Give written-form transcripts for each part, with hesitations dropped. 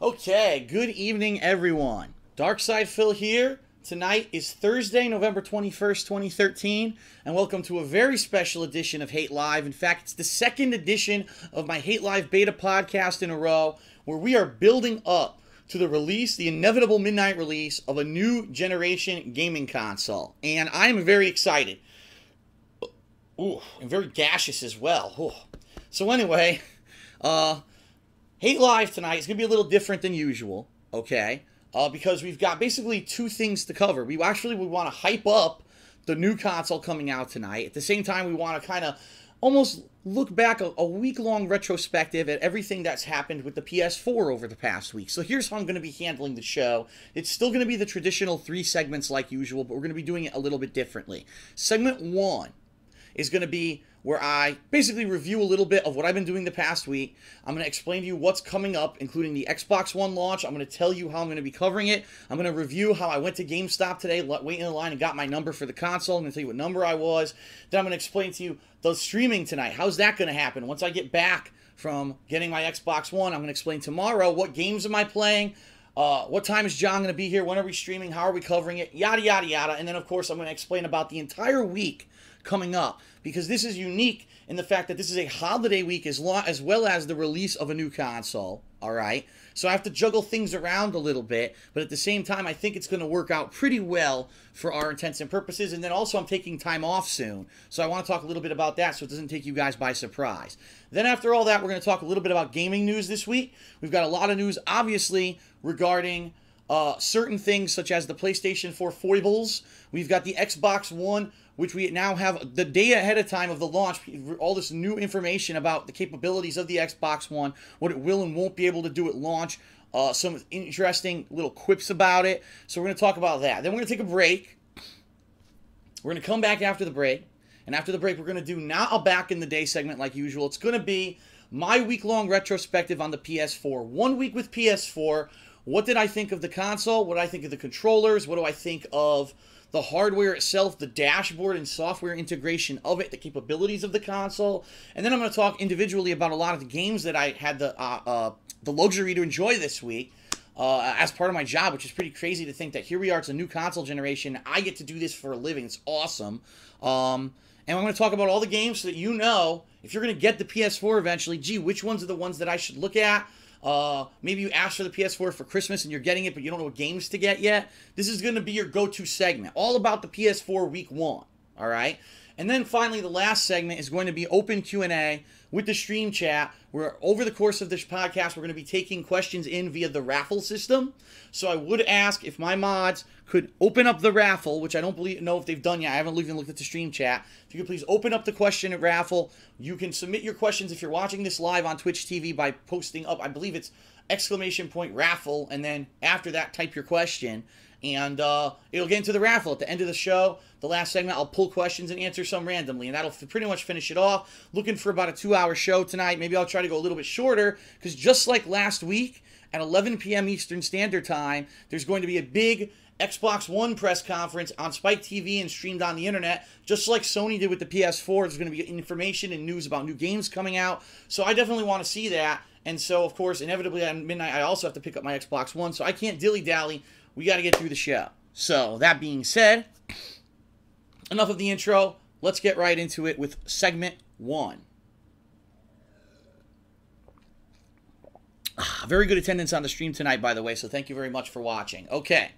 Okay, good evening everyone. Darkside Phil here. Tonight is Thursday, November 21st, 2013, and welcome to a very special edition of Hate Live. In fact, it's the second edition of my Hate Live beta podcast in a row, where we are building up to the release, the inevitable midnight release of a new generation gaming console. And I am very excited. Ooh, and very gaseous as well. Ooh. So anyway, Hate Live tonight is going to be a little different than usual, okay? Because we've got basically two things to cover. We want to hype up the new console coming out tonight. At the same time, we want to kind of almost look back a week-long retrospective at everything that's happened with the PS4 over the past week. So here's how I'm going to be handling the show. It's still going to be the traditional 3 segments like usual, but we're going to be doing it a little bit differently. Segment 1 is going to be where I basically review a little bit of what I've been doing the past week. I'm going to explain to you what's coming up, including the Xbox One launch. I'm going to tell you how I'm going to be covering it. I'm going to review how I went to Gamestop today, waiting in the line, and got my number for the console. I'm going to tell you what number I was. Then I'm going to explain to you the streaming tonight. How's that going to happen? Once I get back from getting my Xbox One, I'm going to explain tomorrow what games am I playing, what time is John going to be here, when are we streaming, how are we covering it, yada, yada, yada. And then, of course, I'm going to explain about the entire week coming up, because this is unique in the fact that this is a holiday week as well as the release of a new console, all right? So I have to juggle things around a little bit, but at the same time, I think it's going to work out pretty well for our intents and purposes. And then also, I'm taking time off soon, so I want to talk a little bit about that so it doesn't take you guys by surprise. Then after all that, we're going to talk a little bit about gaming news this week. We've got a lot of news, obviously, regarding certain things such as the PlayStation 4 foibles. We've got the Xbox One, which we now have the day ahead of time of the launch, all this new information about the capabilities of the Xbox One, what it will and won't be able to do at launch, some interesting little quips about it. So we're going to talk about that. Then we're going to take a break. We're going to come back after the break. And after the break, we're going to do not a back in the day segment like usual. It's going to be my week-long retrospective on the PS4. 1 week with PS4. What did I think of the console? What did I think of the controllers? What do I think of the hardware itself, the dashboard and software integration of it, the capabilities of the console? And then I'm going to talk individually about a lot of the games that I had the luxury to enjoy this week as part of my job, which is pretty crazy to think that here we are, it's a new console generation. I get to do this for a living. It's awesome. And I'm going to talk about all the games so that you know, if you're going to get the PS4 eventually, gee, which ones are the ones that I should look at? Maybe you asked for the PS4 for Christmas and you're getting it, but you don't know what games to get yet. This is going to be your go-to segment, all about the PS4 week 1, all right? And then finally, the last segment is going to be open Q&A with the stream chat, where over the course of this podcast, we're going to be taking questions in via the raffle system. So I would ask if my mods could open up the raffle, which I don't know if they've done yet. I haven't even looked at the stream chat. If you could please open up the question at raffle. You can submit your questions if you're watching this live on Twitch TV by posting up, I believe it's _raffle, and then after that, type your question. And it'll get into the raffle. At the end of the show, the last segment, I'll pull questions and answer some randomly. And that'll pretty much finish it off. Looking for about a 2-hour show tonight. Maybe I'll try to go a little bit shorter, because just like last week, at 11 p.m. Eastern Standard Time, there's going to be a big Xbox One press conference on Spike TV and streamed on the internet, just like Sony did with the PS4. There's going to be information and news about new games coming out. So I definitely want to see that. And so, of course, inevitably at midnight, I also have to pick up my Xbox One. So I can't dilly-dally. We got to get through the show. So, that being said, enough of the intro. Let's get right into it with segment 1. Very good attendance on the stream tonight, by the way, so thank you very much for watching. Okay.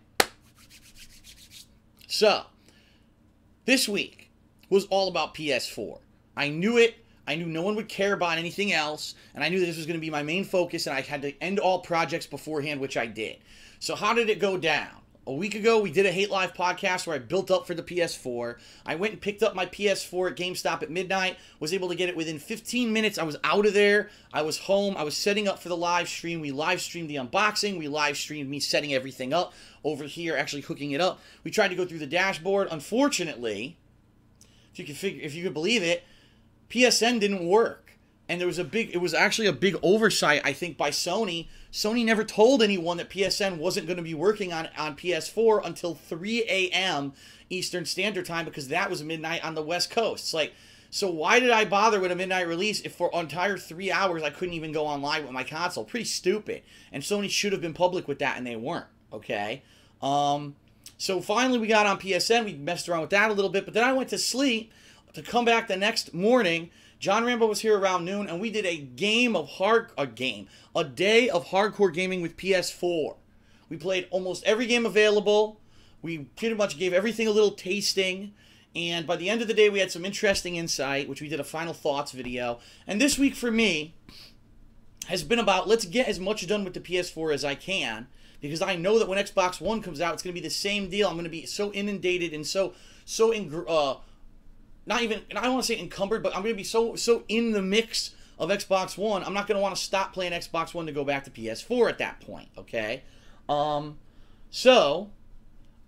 So, this week was all about PS4. I knew it. I knew no one would care about anything else, and I knew that this was going to be my main focus, and I had to end all projects beforehand, which I did. So how did it go down? A week ago, we did a Hate Live podcast where I built up for the PS4. I went and picked up my PS4 at Gamestop at midnight, was able to get it within 15 minutes. I was out of there. I was home. I was setting up for the live stream. We live streamed the unboxing. We live streamed me setting everything up over here, actually hooking it up. We tried to go through the dashboard. Unfortunately, if you could believe it, PSN didn't work. And it was actually a big oversight, I think, by Sony. Sony never told anyone that PSN wasn't going to be working on PS4 until 3 a.m. Eastern Standard Time, because that was midnight on the West Coast. It's like, so why did I bother with a midnight release if for an entire 3 hours I couldn't even go online with my console? Pretty stupid. And Sony should have been public with that, and they weren't, okay? So finally we got on PSN. We messed around with that a little bit, but then I went to sleep to come back the next morning. John Rambo was here around noon, and we did a day of hardcore gaming with PS4. We played almost every game available. We pretty much gave everything a little tasting, and by the end of the day, we had some interesting insight, which we did a final thoughts video. And this week for me has been about, let's get as much done with the PS4 as I can, because I know that when Xbox One comes out, it's going to be the same deal. I'm going to be so inundated and not even, and I don't want to say encumbered, but I'm going to be so in the mix of Xbox One, I'm not going to want to stop playing Xbox One to go back to PS4 at that point, okay? So,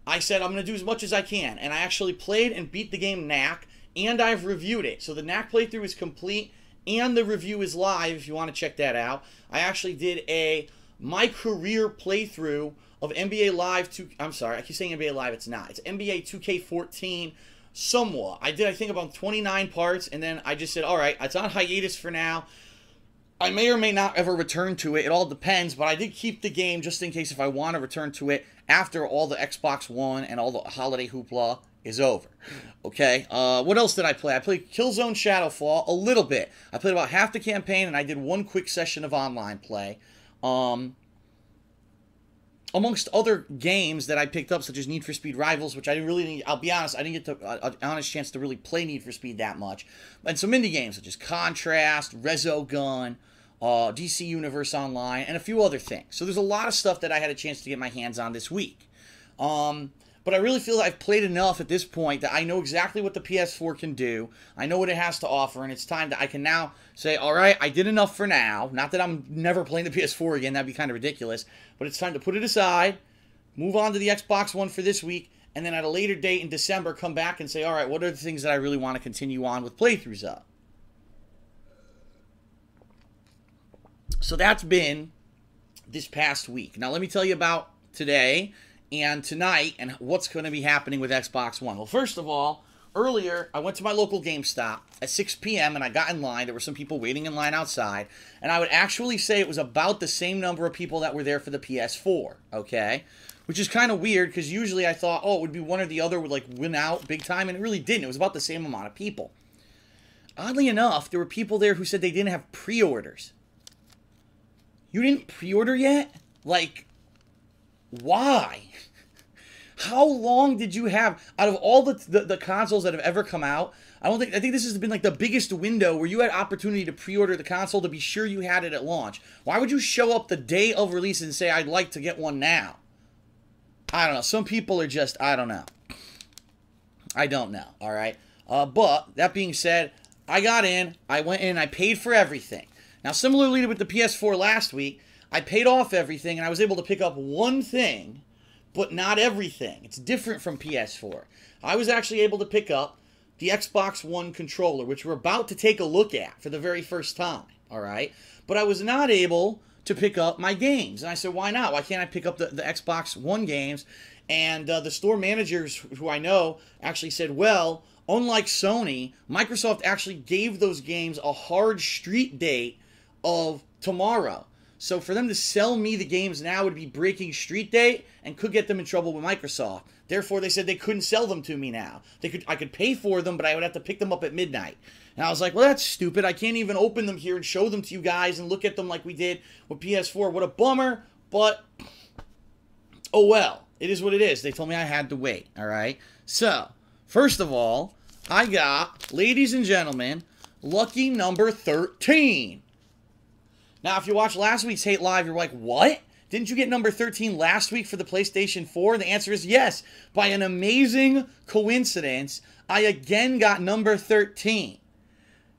I said I'm going to do as much as I can, and I actually played and beat the game Knack, and I've reviewed it. So the Knack playthrough is complete, and the review is live if you want to check that out. I actually did my career playthrough of NBA Live I'm sorry, I keep saying NBA Live, it's not. It's NBA 2K14 somewhat. I did, I think, about 29 parts, and then I just said, all right, it's on hiatus for now. I may or may not ever return to it. It all depends, but I did keep the game just in case if I want to return to it after all the Xbox One and all the holiday hoopla is over. Okay, what else did I play? I played Killzone Shadowfall a little bit. I played about half the campaign, and I did one quick session of online play. Amongst other games that I picked up, such as Need for Speed Rivals, which I didn't really, I'll be honest, I didn't get an honest chance to really play Need for Speed that much. And some indie games, such as Contrast, Resogun, DC Universe Online, and a few other things. So there's a lot of stuff that I had a chance to get my hands on this week. But I really feel that I've played enough at this point that I know exactly what the PS4 can do. I know what it has to offer, and it's time that I can now say, all right, I did enough for now. Not that I'm never playing the PS4 again. That'd be kind of ridiculous. But it's time to put it aside, move on to the Xbox One for this week, and then at a later date in December, come back and say, all right, what are the things that I really want to continue on with playthroughs of? So that's been this past week. Now, let me tell you about today and tonight and what's going to be happening with Xbox One. Well, first of all, earlier I went to my local GameStop at 6 p.m. and I got in line. There were some people waiting in line outside, and I would actually say it was about the same number of people that were there for the PS4, okay? Which is kind of weird, because usually I thought, oh, it would be one or the other would like win out big time, and it really didn't. It was about the same amount of people. Oddly enough, there were people there who said they didn't have pre-orders. You didn't pre-order yet? Like, why? How long did you have out of all the consoles that have ever come out? I think this has been like the biggest window where you had opportunity to pre-order the console to be sure you had it at launch. Why would you show up the day of release and say, I'd like to get one now? I don't know. Some people are just, I don't know. I don't know, all right? But that being said, I got in, I went in, I paid for everything. Now, similarly with the PS4 last week, I paid off everything, and I was able to pick up one thing, but not everything. It's different from PS4. I was actually able to pick up the Xbox One controller, which we're about to take a look at for the very first time, all right? But I was not able to pick up my games. And I said, why not? Why can't I pick up the Xbox One games? And the store managers who I know actually said, well, unlike Sony, Microsoft actually gave those games a hard street date of tomorrow. So for them to sell me the games now would be breaking street date and could get them in trouble with Microsoft. Therefore, they said they couldn't sell them to me now. I could pay for them, but I would have to pick them up at midnight. And I was like, well, that's stupid. I can't even open them here and show them to you guys and look at them like we did with PS4. What a bummer, but oh well. It is what it is. They told me I had to wait, all right? So, first of all, I got, ladies and gentlemen, lucky number 13. Now, if you watched last week's Hate Live, you're like, what? didn't you get number 13 last week for the PlayStation 4? And the answer is yes. By an amazing coincidence, I again got number 13.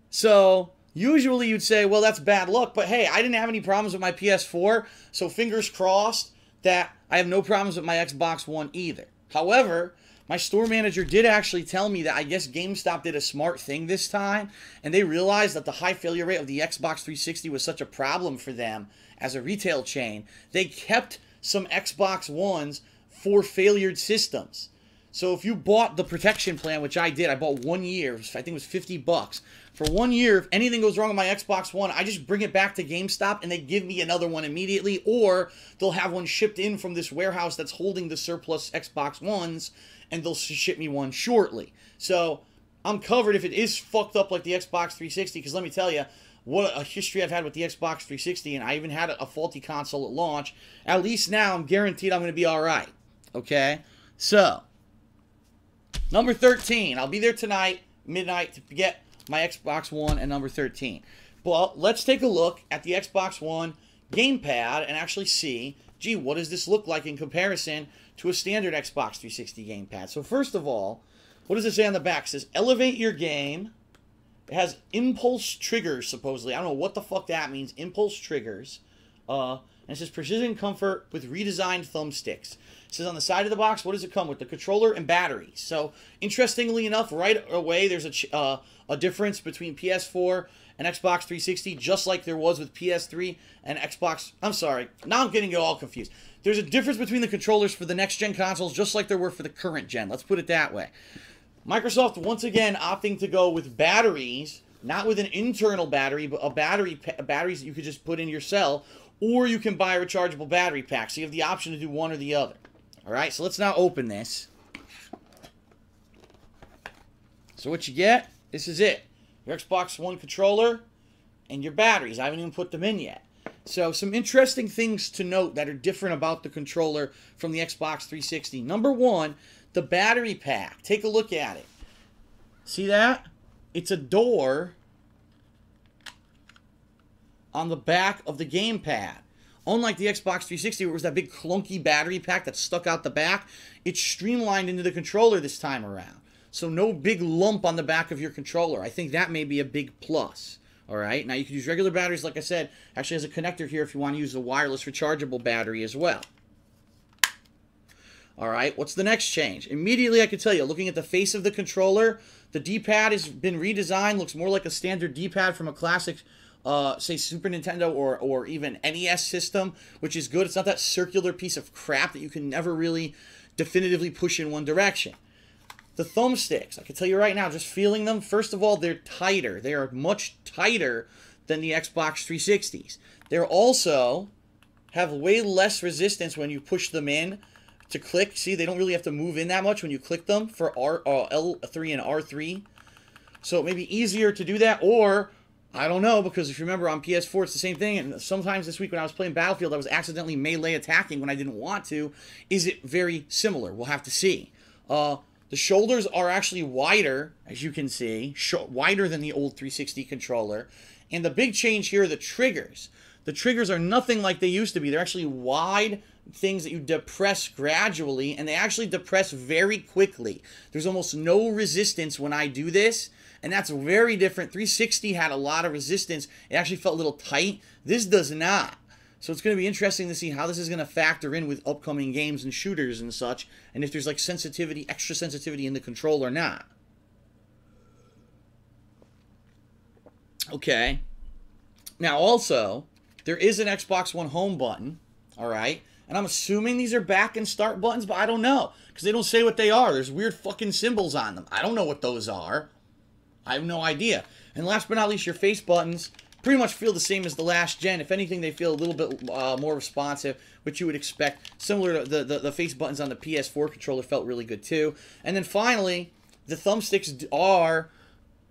So usually you'd say, well, that's bad luck. But hey, I didn't have any problems with my PS4. So fingers crossed that I have no problems with my Xbox One either. However, my store manager did actually tell me that I guess GameStop did a smart thing this time, and they realized that the high failure rate of the Xbox 360 was such a problem for them as a retail chain. They kept some Xbox Ones for failured systems. So if you bought the protection plan, which I did, I bought 1 year, I think it was $50. For 1 year, if anything goes wrong with my Xbox One, I just bring it back to GameStop and they give me another one immediately, or they'll have one shipped in from this warehouse that's holding the surplus Xbox Ones, and they'll ship me one shortly. So I'm covered if it is fucked up like the Xbox 360, because let me tell you, what a history I've had with the Xbox 360, and I even had a faulty console at launch. At least now I'm guaranteed I'm going to be alright. Okay? So, number 13. I'll be there tonight, midnight, to get my Xbox One and number 13. Well, let's take a look at the Xbox One gamepad and actually see, gee, what does this look like in comparison to a standard Xbox 360 gamepad? So first of all, what does it say on the back? It says, elevate your game. It has impulse triggers, supposedly. I don't know what the fuck that means. Impulse triggers. And it says precision comfort with redesigned thumbsticks. It says on the side of the box, what does it come with? The controller and batteries. So, interestingly enough, right away, there's a difference between PS4 and Xbox 360, just like there was with PS3 and Xbox. I'm sorry. Now I'm getting it all confused. There's a difference between the controllers for the next-gen consoles, just like there were for the current gen. Let's put it that way. Microsoft, once again, opting to go with batteries, not with an internal battery, but batteries that you could just put in your cell, or you can buy a rechargeable battery pack. So you have the option to do one or the other. All right, so let's now open this. So what you get, this is it. Your Xbox One controller and your batteries. I haven't even put them in yet. So some interesting things to note that are different about the controller from the Xbox 360. Number one, the battery pack. Take a look at it. See that? It's a door on the back of the gamepad. Unlike the Xbox 360, where it was that big clunky battery pack that stuck out the back, it's streamlined into the controller this time around. So no big lump on the back of your controller. I think that may be a big plus. All right. Now you can use regular batteries, like I said. Actually has a connector here if you want to use a wireless rechargeable battery as well. All right. What's the next change? Immediately I can tell you, looking at the face of the controller, the D-pad has been redesigned. Looks more like a standard D-pad from a classic, say, Super Nintendo or even NES system, which is good. It's not that circular piece of crap that you can never really definitively push in one direction. The thumbsticks, I can tell you right now, just feeling them, first of all, they're tighter. They are much tighter than the Xbox 360s. They're also have way less resistance when you push them in to click. See, they don't really have to move in that much when you click them for L3 and R3. So it may be easier to do that, or I don't know, because if you remember on PS4, it's the same thing. And sometimes this week when I was playing Battlefield, I was accidentally melee attacking when I didn't want to. Is it very similar? We'll have to see. The shoulders are actually wider, as you can see, wider than the old 360 controller. And the big change here are the triggers. The triggers are nothing like they used to be. They're actually wide things that you depress gradually, and they actually depress very quickly. There's almost no resistance when I do this, and that's very different. 360 had a lot of resistance. It actually felt a little tight. This does not. So it's going to be interesting to see how this is going to factor in with upcoming games and shooters and such, and if there's like sensitivity, extra sensitivity in the control or not. Okay. Now also, there is an Xbox One home button, all right? And I'm assuming these are back and start buttons, but I don't know, because they don't say what they are. There's weird fucking symbols on them. I don't know what those are. I have no idea. And last but not least, your face buttons pretty much feel the same as the last gen. If anything, they feel a little bit more responsive, which you would expect. Similar to the face buttons on the PS4 controller felt really good too. And then finally, the thumbsticks are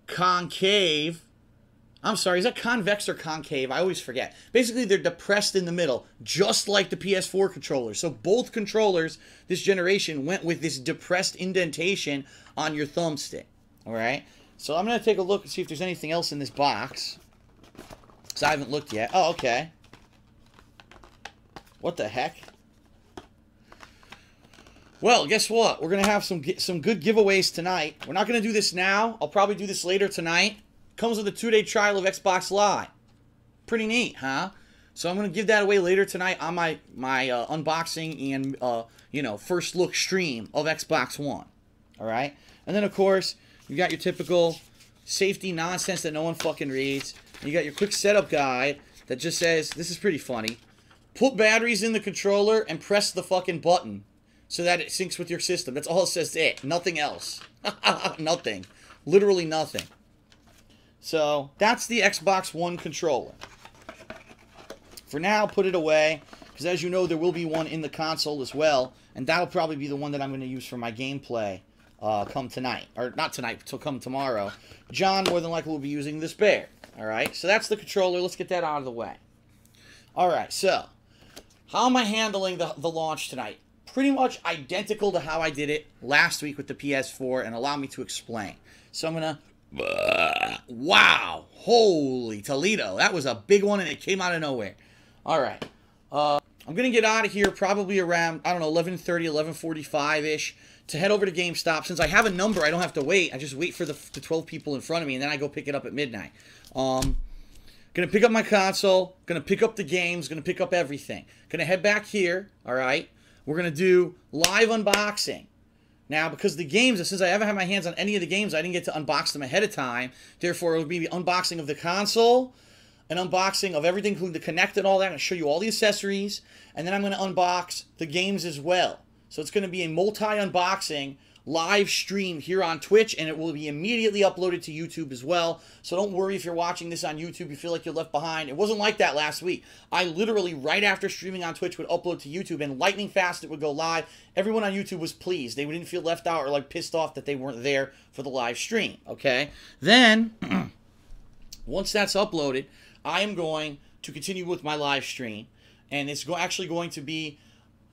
concave. I'm sorry, is that convex or concave? I always forget. Basically, they're depressed in the middle, just like the PS4 controllers. So both controllers this generation went with this depressed indentation on your thumbstick. All right? So I'm going to take a look and see if there's anything else in this box. Because I haven't looked yet. Oh, okay. What the heck? Well, guess what? We're going to have some good giveaways tonight. We're not going to do this now. I'll probably do this later tonight. Comes with a 2-day trial of Xbox Live. Pretty neat, huh? So I'm going to give that away later tonight on my unboxing and, you know, first look stream of Xbox One. All right? And then, of course, you got your typical safety nonsense that no one fucking reads. And you got your quick setup guide that just says, this is pretty funny, put batteries in the controller and press the fucking button so that it syncs with your system. That's all it says. Nothing else. Nothing. Literally nothing. So, that's the Xbox One controller. For now, put it away, because as you know, there will be one in the console as well, and that'll probably be the one that I'm going to use for my gameplay come tonight. Or not tonight, till come tomorrow. John, more than likely, will be using this bear. Alright, so that's the controller. Let's get that out of the way. Alright, so, how am I handling the launch tonight? Pretty much identical to how I did it last week with the PS4, and allow me to explain. So I'm going to... Wow! Holy Toledo. That was a big one, and it came out of nowhere. Alright. I'm going to get out of here probably around, I don't know, 11:30, 11:45-ish, to head over to GameStop. Since I have a number, I don't have to wait. I just wait for the 12 people in front of me, and then I go pick it up at midnight. Going to pick up my console, going to pick up the games, going to pick up everything. Going to head back here, alright? We're going to do live unboxing. Now, because the games, since I haven't had my hands on any of the games, I didn't get to unbox them ahead of time. Therefore, it will be the unboxing of the console, an unboxing of everything, including the Kinect and all that. I'm going to show you all the accessories, and then I'm going to unbox the games as well. So it's going to be a multi-unboxing live stream here on Twitch, and it will be immediately uploaded to YouTube as well. So don't worry if you're watching this on YouTube, you feel like you're left behind. It wasn't like that last week. I literally, right after streaming on Twitch, would upload to YouTube, and lightning fast it would go live. Everyone on YouTube was pleased. They didn't feel left out or like pissed off that they weren't there for the live stream, okay? Then, once that's uploaded, I am going to continue with my live stream, and it's actually going to be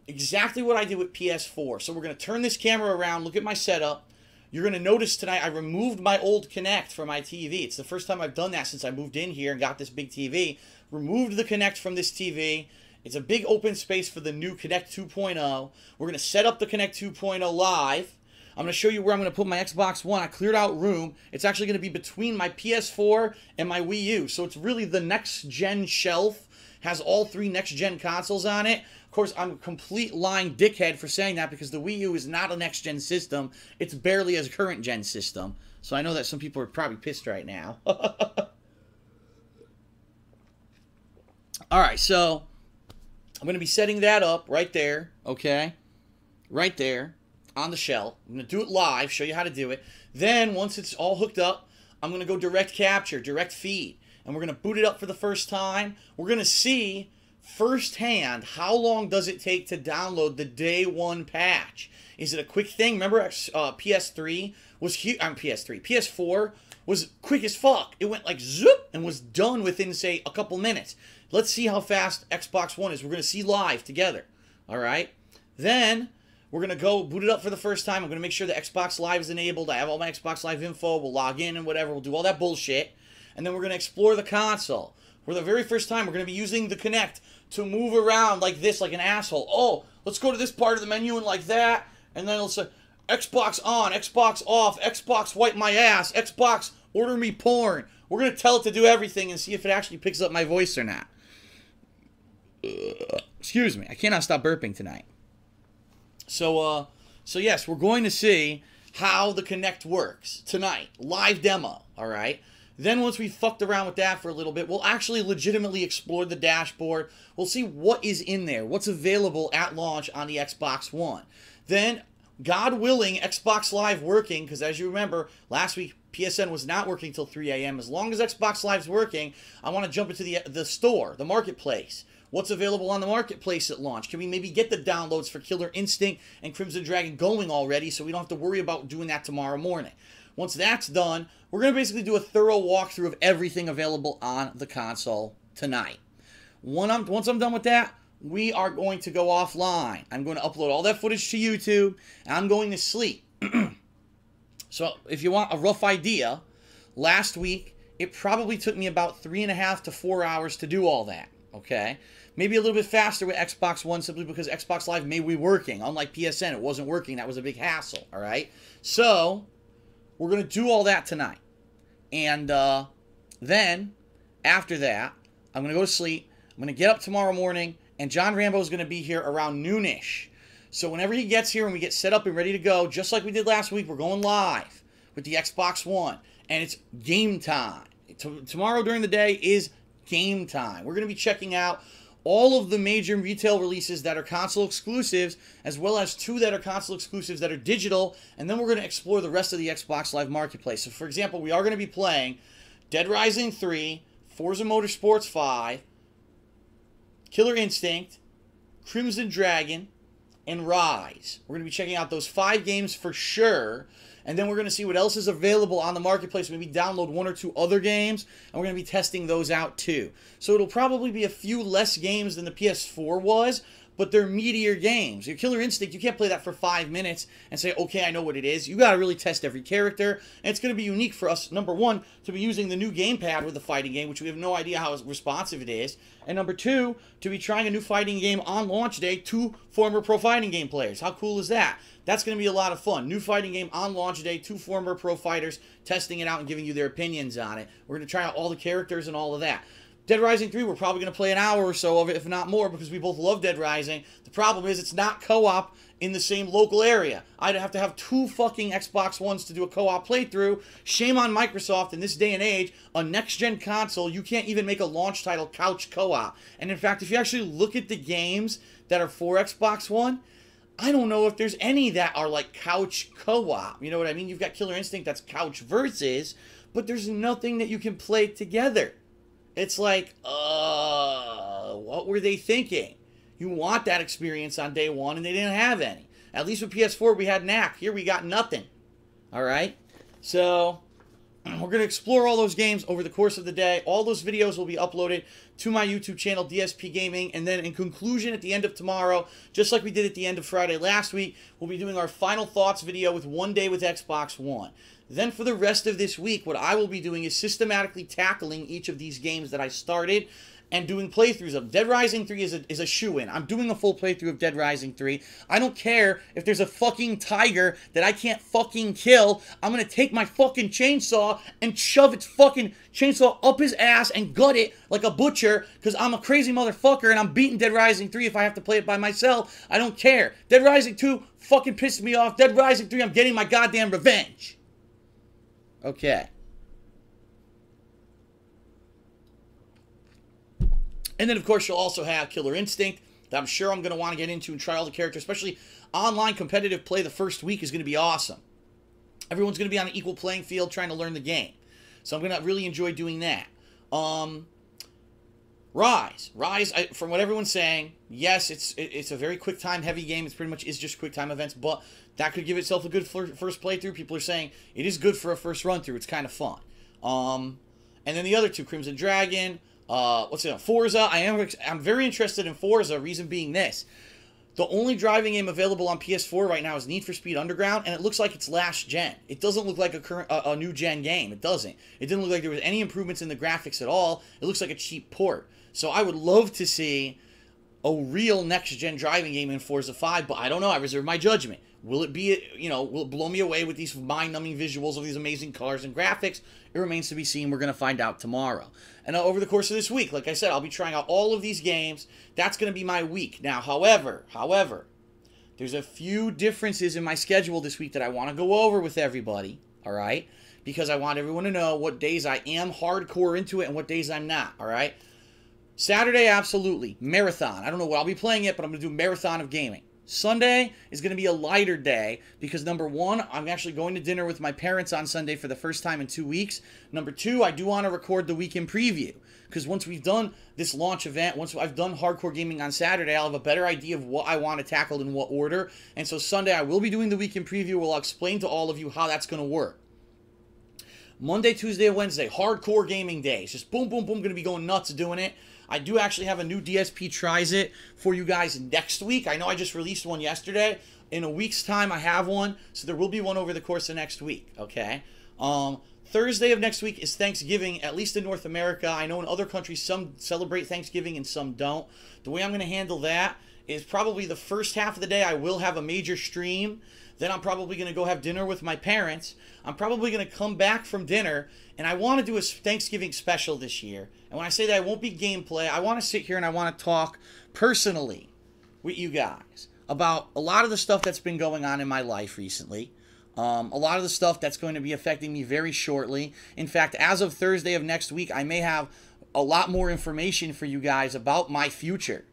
exactly what I did with PS4. So we're going to turn this camera around, look at my setup. You're going to notice tonight I removed my old Kinect from my TV. It's the first time I've done that since I moved in here and got this big TV. Removed the Kinect from this TV. It's a big open space for the new Kinect 2.0. We're going to set up the Kinect 2.0 live. I'm going to show you where I'm going to put my Xbox One. I cleared out room. It's actually going to be between my PS4 and my Wii U. So it's really the next-gen shelf. Has all 3 next-gen consoles on it. Of course, I'm a complete lying dickhead for saying that because the Wii U is not a next-gen system. It's barely a current-gen system. So I know that some people are probably pissed right now. Alright, so I'm going to be setting that up right there, okay? Right there on the shelf. I'm going to do it live, show you how to do it. Then, once it's all hooked up, I'm going to go direct capture, direct feed. And we're going to boot it up for the first time. We're going to see firsthand how long does it take to download the day 1 patch. Is it a quick thing? Remember PS3 was huge. PS4 was quick as fuck. It went like zoop and was done within, say, a couple minutes. Let's see how fast Xbox One is. We're going to see live together. Alright? Then we're going to go boot it up for the first time. I'm going to make sure the Xbox Live is enabled. I have all my Xbox Live info. We'll log in and whatever. We'll do all that bullshit. And then we're going to explore the console. For the very first time, we're going to be using the Kinect to move around like this, like an asshole. Oh, let's go to this part of the menu and like that. And then it'll say, Xbox on, Xbox off, Xbox wipe my ass, Xbox order me porn. We're going to tell it to do everything and see if it actually picks up my voice or not. Excuse me. I cannot stop burping tonight. So yes, we're going to see how the Kinect works tonight. Live demo, all right? Then once we fucked around with that for a little bit, we'll actually legitimately explore the dashboard. We'll see what is in there, what's available at launch on the Xbox One. Then, God willing, Xbox Live working, because as you remember, last week PSN was not working till 3 a.m. As long as Xbox Live's working, I want to jump into the store, the marketplace. What's available on the marketplace at launch? Can we maybe get the downloads for Killer Instinct and Crimson Dragon going already so we don't have to worry about doing that tomorrow morning? Once that's done, we're going to basically do a thorough walkthrough of everything available on the console tonight. Once I'm done with that, we are going to go offline. I'm going to upload all that footage to YouTube, and I'm going to sleep. So if you want a rough idea, last week, it probably took me about 3.5 to 4 hours to do all that. okay? Maybe a little bit faster with Xbox One simply because Xbox Live may be working. Unlike PSN, it wasn't working. That was a big hassle, all right? So, we're going to do all that tonight. And then, after that, I'm going to go to sleep. I'm going to get up tomorrow morning, and John Rambo is going to be here around noonish. So whenever he gets here and we get set up and ready to go, just like we did last week, we're going live with the Xbox One. And it's game time. Tomorrow during the day is game time. We're going to be checking out all of the major retail releases that are console exclusives, as well as 2 that are console exclusives that are digital, and then we're going to explore the rest of the Xbox Live Marketplace. So, for example, we are going to be playing Dead Rising 3, Forza Motorsports 5, Killer Instinct, Crimson Dragon, and Rise. We're going to be checking out those 5 games for sure, and then we're going to see what else is available on the marketplace. Maybe download 1 or 2 other games, and we're going to be testing those out too. So it'll probably be a few less games than the PS4 was, but they're meatier games. Your Killer Instinct, you can't play that for 5 minutes and say, okay, I know what it is. You got to really test every character, and it's going to be unique for us, number 1, to be using the new gamepad with the fighting game, which we have no idea how responsive it is, and number 2, to be trying a new fighting game on launch day to former pro fighting game players. How cool is that? That's going to be a lot of fun. New fighting game on launch day, 2 former pro fighters testing it out and giving you their opinions on it. We're going to try out all the characters and all of that. Dead Rising 3, we're probably going to play an hour or so of it, if not more, because we both love Dead Rising. The problem is it's not co-op in the same local area. I'd have to have 2 fucking Xbox Ones to do a co-op playthrough. Shame on Microsoft in this day and age. A next-gen console, you can't even make a launch title couch co-op. And in fact, if you actually look at the games that are for Xbox One, I don't know if there's any that are like couch co-op. You know what I mean? You've got Killer Instinct that's couch versus, but there's nothing that you can play together. It's like, what were they thinking? You want that experience on day 1, and they didn't have any. At least with PS4, we had knack. Here, we got nothing. All right? So, we're going to explore all those games over the course of the day. All those videos will be uploaded to my YouTube channel, DSP Gaming. And then in conclusion, at the end of tomorrow, just like we did at the end of Friday last week, we'll be doing our final thoughts video with 1 day with Xbox One. Then for the rest of this week, what I will be doing is systematically tackling each of these games that I started and doing playthroughs of. Dead Rising 3 is a shoo-in. I'm doing a full playthrough of Dead Rising 3. I don't care if there's a fucking tiger that I can't fucking kill. I'm going to take my fucking chainsaw and shove its fucking chainsaw up his ass and gut it like a butcher because I'm a crazy motherfucker and I'm beating Dead Rising 3 if I have to play it by myself. I don't care. Dead Rising 2 fucking pissed me off. Dead Rising 3, I'm getting my goddamn revenge. Okay. And then, of course, you'll also have Killer Instinct that I'm sure I'm going to want to get into and try all the characters, especially online competitive play the first week is going to be awesome. Everyone's going to be on an equal playing field trying to learn the game. So I'm going to really enjoy doing that. Rise, from what everyone's saying, yes, it's a very quick time heavy game. It's pretty much is just quick time events, but that could give itself a good first playthrough. People are saying it is good for a first run through. It's kind of fun. And then the other 2, Crimson Dragon, Forza. I'm very interested in Forza. Reason being this: the only driving game available on PS4 right now is Need for Speed Underground, and it looks like it's last gen. It doesn't look like a new gen game. It doesn't. It didn't look like there was any improvements in the graphics at all. It looks like a cheap port. So I would love to see a real next-gen driving game in Forza 5, but I don't know. I reserve my judgment. Will it be, will it blow me away with these mind-numbing visuals of these amazing cars and graphics? It remains to be seen. We're going to find out tomorrow. And over the course of this week, like I said, I'll be trying out all of these games. That's going to be my week. Now, however, there's a few differences in my schedule this week that I want to go over with everybody, all right? Because I want everyone to know what days I am hardcore into it and what days I'm not, all right? Saturday, absolutely. Marathon. I don't know what I'll be playing it, but I'm going to do marathon of gaming. Sunday is going to be a lighter day because, number 1, I'm actually going to dinner with my parents on Sunday for the first time in 2 weeks. Number 2, I do want to record the weekend preview because once we've done this launch event, once I've done hardcore gaming on Saturday, I'll have a better idea of what I want to tackle in what order. And so Sunday, I will be doing the weekend preview where I'll explain to all of you how that's going to work. Monday, Tuesday, and Wednesday, hardcore gaming days. Just boom, boom, boom, going to be going nuts doing it. I do actually have a new DSP Tries It for you guys next week. I know I just released one yesterday, In a week's time, I have one, so there will be one over the course of next week, okay? Thursday of next week is Thanksgiving, at least in North America. I know in other countries some celebrate Thanksgiving and some don't. The way I'm going to handle that is probably the first half of the day I will have a major stream. Then I'm probably going to go have dinner with my parents. I'm probably going to come back from dinner, and I want to do a Thanksgiving special this year. And when I say that, it won't be gameplay. I want to sit here and I want to talk personally with you guys about a lot of the stuff that's been going on in my life recently. A lot of the stuff that's going to be affecting me very shortly. In fact, as of Thursday of next week, I may have a lot more information for you guys about my future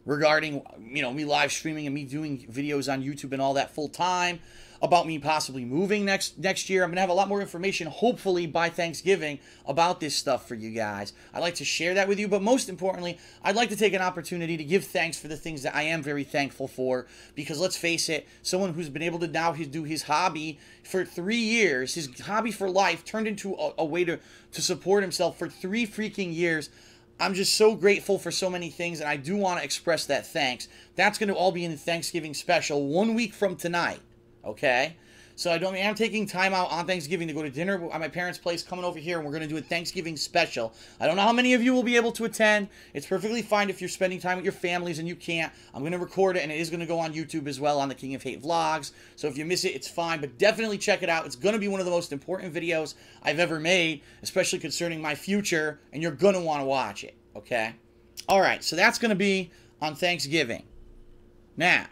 regarding, you know, me live streaming and me doing videos on YouTube and all that full time, about me possibly moving next year. I'm going to have a lot more information, hopefully by Thanksgiving, about this stuff for you guys. I'd like to share that with you, but most importantly, I'd like to take an opportunity to give thanks for the things that I am very thankful for, because let's face it, someone who's been able to now do his hobby for 3 years, his hobby for life, turned into a way to support himself for 3 freaking years. I'm just so grateful for so many things, and I do want to express that thanks. That's going to all be in the Thanksgiving special 1 week from tonight. Okay, so I'm taking time out on Thanksgiving to go to dinner at my parents' place, coming over here, and we're going to do a Thanksgiving special. I don't know how many of you will be able to attend. It's perfectly fine if you're spending time with your families and you can't. I'm going to record it, and it is going to go on YouTube as well on the King of Hate vlogs. So if you miss it, it's fine, but definitely check it out. It's going to be one of the most important videos I've ever made, especially concerning my future, and you're going to want to watch it, okay? All right, so that's going to be on Thanksgiving. Now,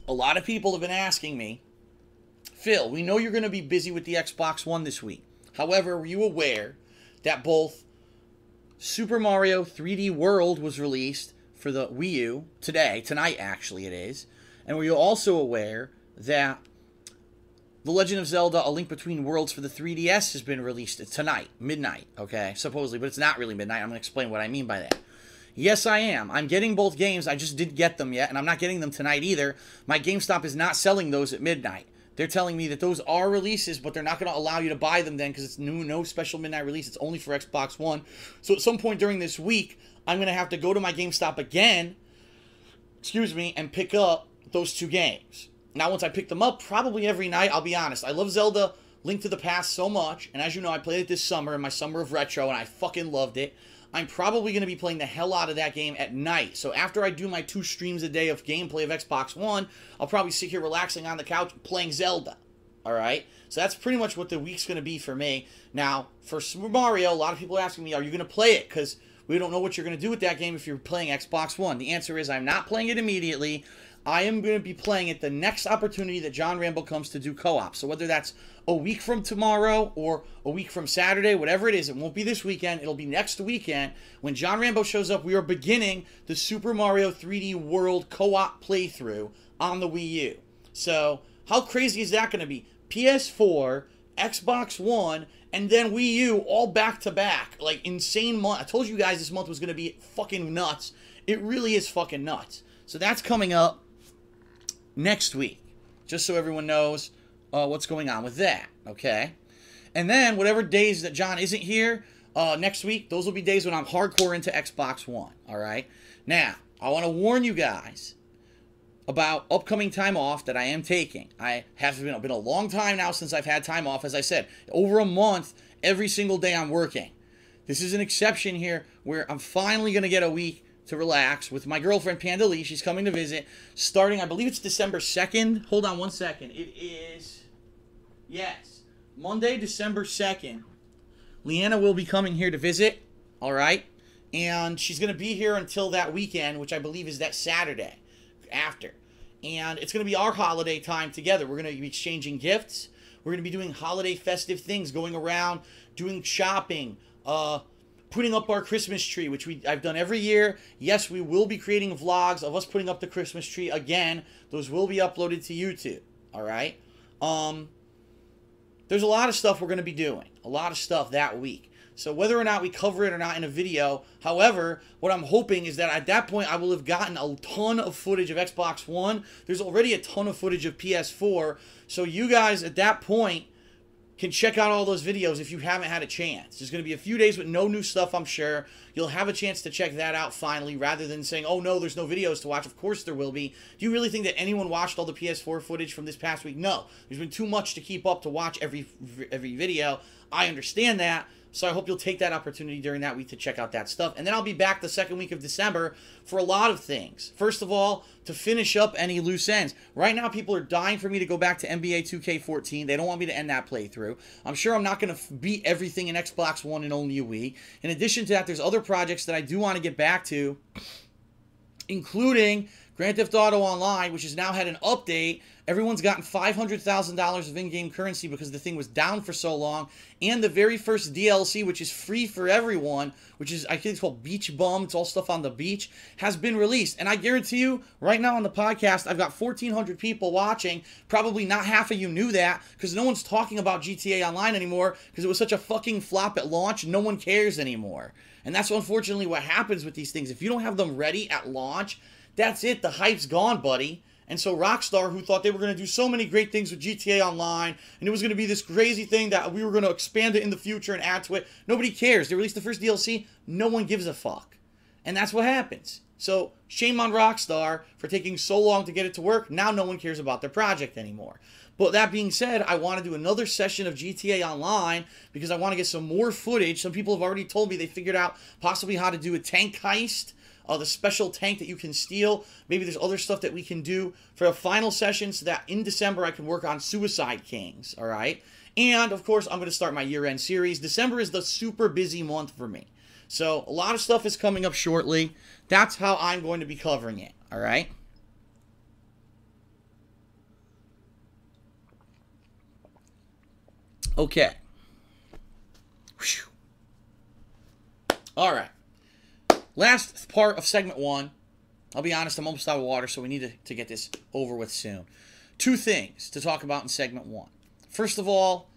a lot of people have been asking me, Phil, we know you're going to be busy with the Xbox One this week. However, were you aware that both Super Mario 3D World was released for the Wii U tonight actually it is, and were you also aware that The Legend of Zelda A Link Between Worlds for the 3DS has been released tonight, midnight, okay, supposedly, but it's not really midnight. I'm going to explain what I mean by that. Yes, I am. I'm getting both games. I just didn't get them yet, and I'm not getting them tonight either. My Gamestop is not selling those at midnight. They're telling me that those are releases, but they're not going to allow you to buy them then because it's no special midnight release. It's only for Xbox One. So at some point during this week, I'm going to have to go to my Gamestop again, and pick up those 2 games. Now, once I pick them up, probably every night, I'll be honest, I love Zelda Link to the Past so much, and as you know, I played it this summer in my summer of retro, and I fucking loved it. I'm probably going to be playing the hell out of that game at night. So after I do my 2 streams a day of gameplay of Xbox One, I'll probably sit here relaxing on the couch playing Zelda. Alright? So that's pretty much what the week's going to be for me. Now, for Super Mario, a lot of people are asking me, are you going to play it? Because we don't know what you're going to do with that game if you're playing Xbox One. The answer is I'm not playing it immediately. I am going to be playing it the next opportunity that John Rambo comes to do co-op. So whether that's a week from tomorrow or a week from Saturday, whatever it is, it won't be this weekend. It'll be next weekend. When John Rambo shows up, we are beginning the Super Mario 3D World co-op playthrough on the Wii U. So how crazy is that going to be? PS4, Xbox One, and then Wii U all back to back. Like insane month. I told you guys this month was going to be fucking nuts. It really is fucking nuts. So that's coming up next week, just so everyone knows what's going on with that, okay? And then whatever days that John isn't here next week, those will be days when I'm hardcore into Xbox One, all right? Now, I want to warn you guys about upcoming time off that I am taking. I have been a long time now since I've had time off. As I said, over a month, every single day I'm working. This is an exception here where I'm finally going to get a week to relax with my girlfriend, Panda Lee. She's coming to visit starting, I believe it's December 2nd. Hold on one second. It is, yes, Monday, December 2nd. Leanna will be coming here to visit, all right? And she's going to be here until that weekend, which I believe is that Saturday after. And it's going to be our holiday time together. We're going to be exchanging gifts. We're going to be doing holiday festive things, going around, doing shopping, putting up our Christmas tree, which I've done every year. Yes, we will be creating vlogs of us putting up the Christmas tree again. Those will be uploaded to YouTube, all right? There's a lot of stuff we're going to be doing, a lot of stuff that week. So whether or not we cover it or not in a video, however, what I'm hoping is that at that point I will have gotten a ton of footage of Xbox One. There's already a ton of footage of PS4. So you guys at that point can check out all those videos if you haven't had a chance. There's going to be a few days with no new stuff, I'm sure. You'll have a chance to check that out finally, rather than saying, oh no, there's no videos to watch. Of course there will be. Do you really think that anyone watched all the PS4 footage from this past week? No. There's been too much to keep up to watch every video. I understand that. So I hope you'll take that opportunity during that week to check out that stuff. And then I'll be back the second week of December for a lot of things. First of all, to finish up any loose ends. Right now, people are dying for me to go back to NBA 2K14. They don't want me to end that playthrough. I'm sure I'm not going to beat everything in Xbox One in only a week. In addition to that, there's other projects that I do want to get back to, including Grand Theft Auto Online, which has now had an update. Everyone's gotten $500,000 of in-game currency because the thing was down for so long. And the very first DLC, which is free for everyone, which is, I think it's called Beach Bum, it's all stuff on the beach, has been released. And I guarantee you, right now on the podcast, I've got 1,400 people watching. Probably not half of you knew that, because no one's talking about GTA Online anymore, because it was such a fucking flop at launch, no one cares anymore. And that's unfortunately what happens with these things. If you don't have them ready at launch, that's it, the hype's gone, buddy. And so Rockstar, who thought they were going to do so many great things with GTA Online, and it was going to be this crazy thing that we were going to expand it in the future and add to it, nobody cares. They released the first DLC, no one gives a fuck. And that's what happens. So shame on Rockstar for taking so long to get it to work. Now no one cares about their project anymore. But that being said, I want to do another session of GTA Online because I want to get some more footage. Some people have already told me they figured out possibly how to do a tank heist. The special tank that you can steal. Maybe there's other stuff that we can do for a final session so that in December I can work on Suicide Kings, all right? And, of course, I'm going to start my year-end series. December is the super busy month for me. So, a lot of stuff is coming up shortly. That's how I'm going to be covering it, all right? Okay. Whew. All right. Last part of segment 1. I'll be honest, I'm almost out of water, so we need to get this over with soon. 2 things to talk about in segment 1. First of all,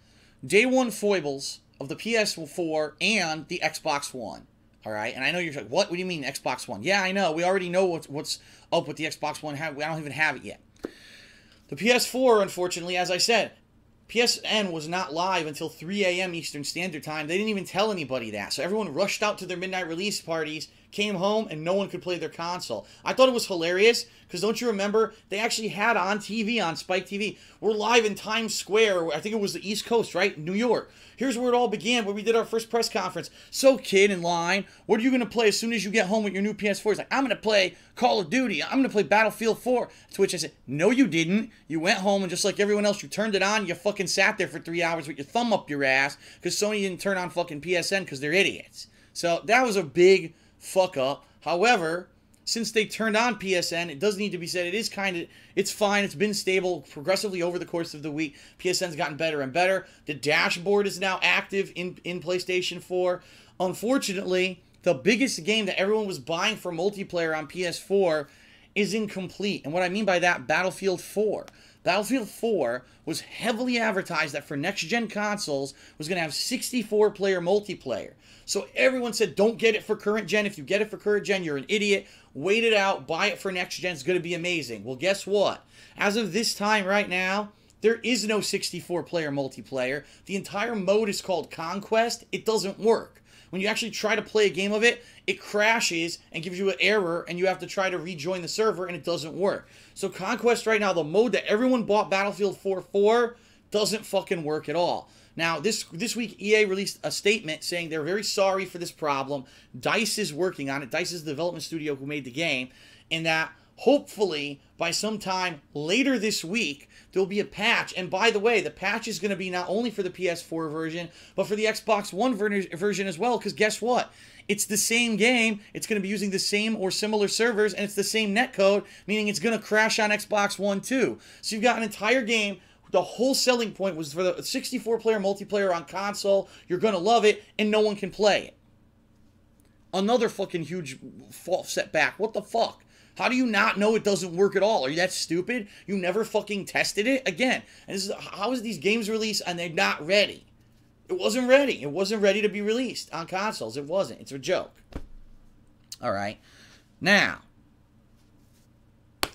day 1 foibles of the PS4 and the Xbox One. All right, and I know you're like, what do you mean Xbox One? Yeah, I know. We already know what's up with the Xbox One. I don't even have it yet. The PS4, unfortunately, as I said, PSN was not live until 3 a.m. Eastern Standard Time. They didn't even tell anybody that. So everyone rushed out to their midnight release parties, came home, and no one could play their console. I thought it was hilarious, because don't you remember, they actually had on TV, on Spike TV, we're live in Times Square, I think it was the East Coast, right? New York. Here's where it all began, where we did our first press conference. So, kid in line, what are you going to play as soon as you get home with your new PS4? He's like, I'm going to play Call of Duty. I'm going to play Battlefield 4. To which I said, no, you didn't. You went home, and just like everyone else, you turned it on, you fucking sat there for 3 hours with your thumb up your ass, because Sony didn't turn on fucking PSN, because they're idiots. So, that was a big fuck up. However, since they turned on PSN, it does need to be said, it's fine. It's been stable progressively over the course of the week. PSN's gotten better and better. The dashboard is now active in PlayStation 4. Unfortunately, the biggest game that everyone was buying for multiplayer on PS4 is incomplete. And what I mean by that, Battlefield 4. Battlefield 4 was heavily advertised that for next-gen consoles was going to have 64-player multiplayer. So everyone said, don't get it for current gen. If you get it for current gen, you're an idiot. Wait it out. Buy it for next gen. It's going to be amazing. Well, guess what? As of this time right now, there is no 64-player multiplayer. The entire mode is called Conquest. It doesn't work. When you actually try to play a game of it, it crashes and gives you an error, and you have to try to rejoin the server, and it doesn't work. So Conquest right now, the mode that everyone bought Battlefield 4 for, doesn't fucking work at all. Now, this week, EA released a statement saying they're very sorry for this problem. DICE is working on it. DICE is the development studio who made the game. And that, hopefully, by sometime later this week, there'll be a patch. And by the way, the patch is going to be not only for the PS4 version, but for the Xbox One version as well. Because guess what? It's the same game. It's going to be using the same or similar servers, and it's the same netcode, meaning it's going to crash on Xbox One too. So you've got an entire game. The whole selling point was for the 64-player multiplayer on console. You're going to love it, and no one can play it. Another fucking huge false setback. What the fuck? How do you not know it doesn't work at all? Are you that stupid? You never fucking tested it? Again, and this is, how is these games released and they're not ready? It wasn't ready. It wasn't ready to be released on consoles. It wasn't. It's a joke. All right. Now,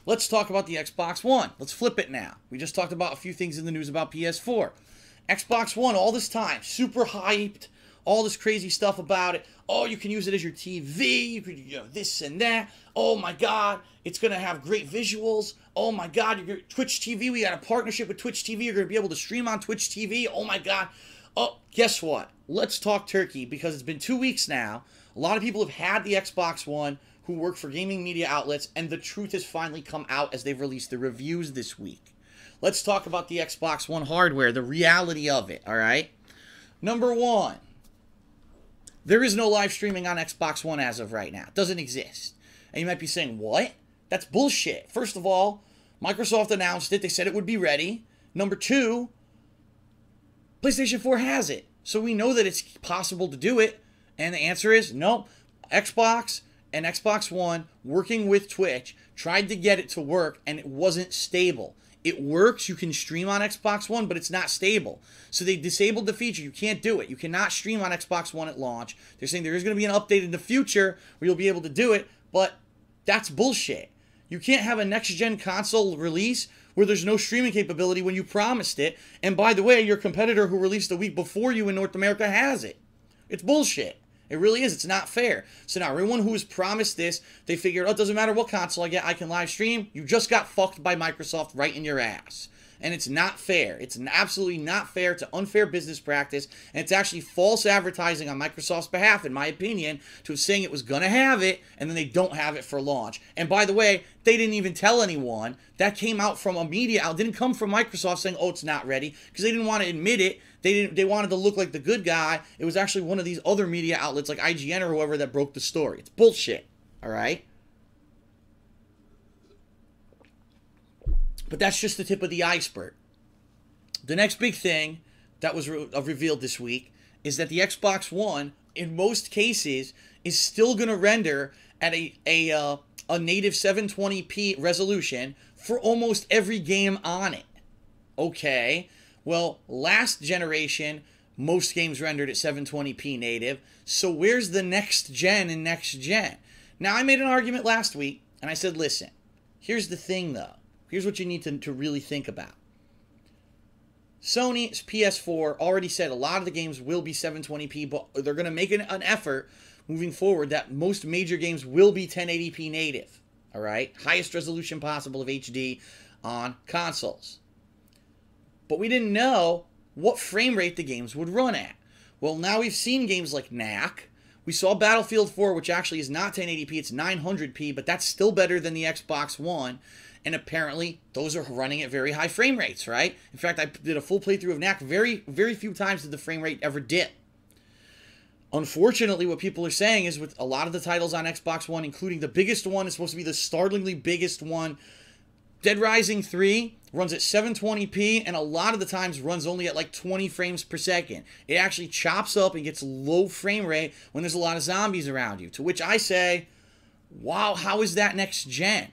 let's talk about the Xbox One. Let's flip it now. We just talked about a few things in the news about PS4. Xbox One all this time, super hyped, all this crazy stuff about it. Oh, you can use it as your TV, you could, this and that. Oh my God, it's gonna have great visuals. Oh my God, you're gonna, Twitch TV, we got a partnership with Twitch TV. You're gonna be able to stream on Twitch TV. Oh my God. Oh, guess what? Let's talk turkey, because it's been 2 weeks now. A lot of people have had the Xbox One who work for gaming media outlets, and the truth has finally come out as they've released the reviews this week. Let's talk about the Xbox One hardware, the reality of it, all right? Number one, there is no live streaming on Xbox One as of right now. It doesn't exist. And you might be saying, what? That's bullshit. First of all, Microsoft announced it. They said it would be ready. Number two, PlayStation 4 has it. So we know that it's possible to do it. And the answer is no. Xbox and Xbox One, working with Twitch, tried to get it to work, and it wasn't stable. It works, you can stream on Xbox One, but it's not stable. So they disabled the feature. You can't do it. You cannot stream on Xbox One at launch. They're saying there is going to be an update in the future where you'll be able to do it, but that's bullshit. You can't have a next-gen console release where there's no streaming capability when you promised it. And by the way, your competitor who released a week before you in North America has it. It's bullshit. It really is. It's not fair. So now everyone who was promised this, they figured, oh, it doesn't matter what console I get, I can live stream. You just got fucked by Microsoft right in your ass. And it's not fair. It's absolutely not fair. It's an unfair business practice. And it's actually false advertising on Microsoft's behalf, in my opinion, to saying it was going to have it, and then they don't have it for launch. And by the way, they didn't even tell anyone. That came out from a media outlet. It didn't come from Microsoft saying, oh, it's not ready, because they didn't want to admit it. They wanted to look like the good guy. It was actually one of these other media outlets like IGN or whoever that broke the story. It's bullshit. All right? But that's just the tip of the iceberg. The next big thing that was revealed this week is that the Xbox One, in most cases, is still going to render at a native 720p resolution for almost every game on it. Okay, well, last generation, most games rendered at 720p native. So where's the next gen and next gen? Now, I made an argument last week, and I said, listen, here's the thing, though. Here's what you need to really think about. Sony's PS4 already said a lot of the games will be 720p, but they're going to make an effort moving forward that most major games will be 1080p native. All right? Highest resolution possible of HD on consoles. But we didn't know what frame rate the games would run at. Well, now we've seen games like Knack. We saw Battlefield 4, which actually is not 1080p, it's 900p, but that's still better than the Xbox One. And apparently, those are running at very high frame rates, right? In fact, I did a full playthrough of Knack. Very, very few times did the frame rate ever dip. Unfortunately, what people are saying is with a lot of the titles on Xbox One, including the biggest one, is supposed to be the startlingly biggest one. Dead Rising 3 runs at 720p, and a lot of the times runs only at like 20 frames per second. It actually chops up and gets low frame rate when there's a lot of zombies around you. To which I say, wow, how is that next gen?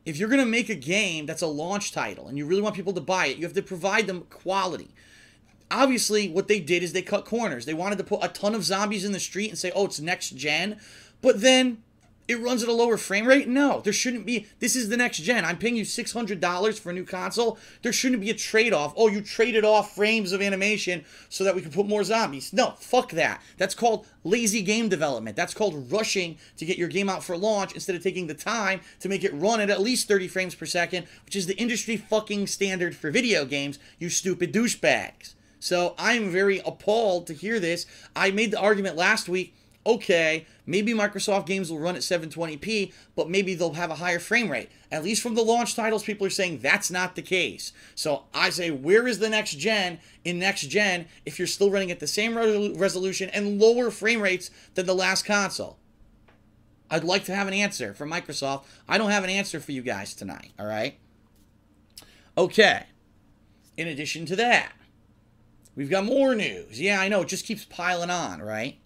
If you're going to make a game that's a launch title and you really want people to buy it, you have to provide them quality. Obviously, what they did is they cut corners. They wanted to put a ton of zombies in the street and say, oh, it's next gen. But then it runs at a lower frame rate? No, there shouldn't be. This is the next gen. I'm paying you $600 for a new console. There shouldn't be a trade-off. Oh, you traded off frames of animation so that we could put more zombies. No, fuck that. That's called lazy game development. That's called rushing to get your game out for launch instead of taking the time to make it run at least 30 frames per second, which is the industry fucking standard for video games, you stupid douchebags. So I'm very appalled to hear this. I made the argument last week, okay, maybe Microsoft games will run at 720p, but maybe they'll have a higher frame rate. At least from the launch titles, people are saying that's not the case. So I say, where is the next gen in next gen if you're still running at the same resolution and lower frame rates than the last console? I'd like to have an answer from Microsoft. I don't have an answer for you guys tonight, all right? Okay. In addition to that, we've got more news. Yeah, I know, it just keeps piling on, right?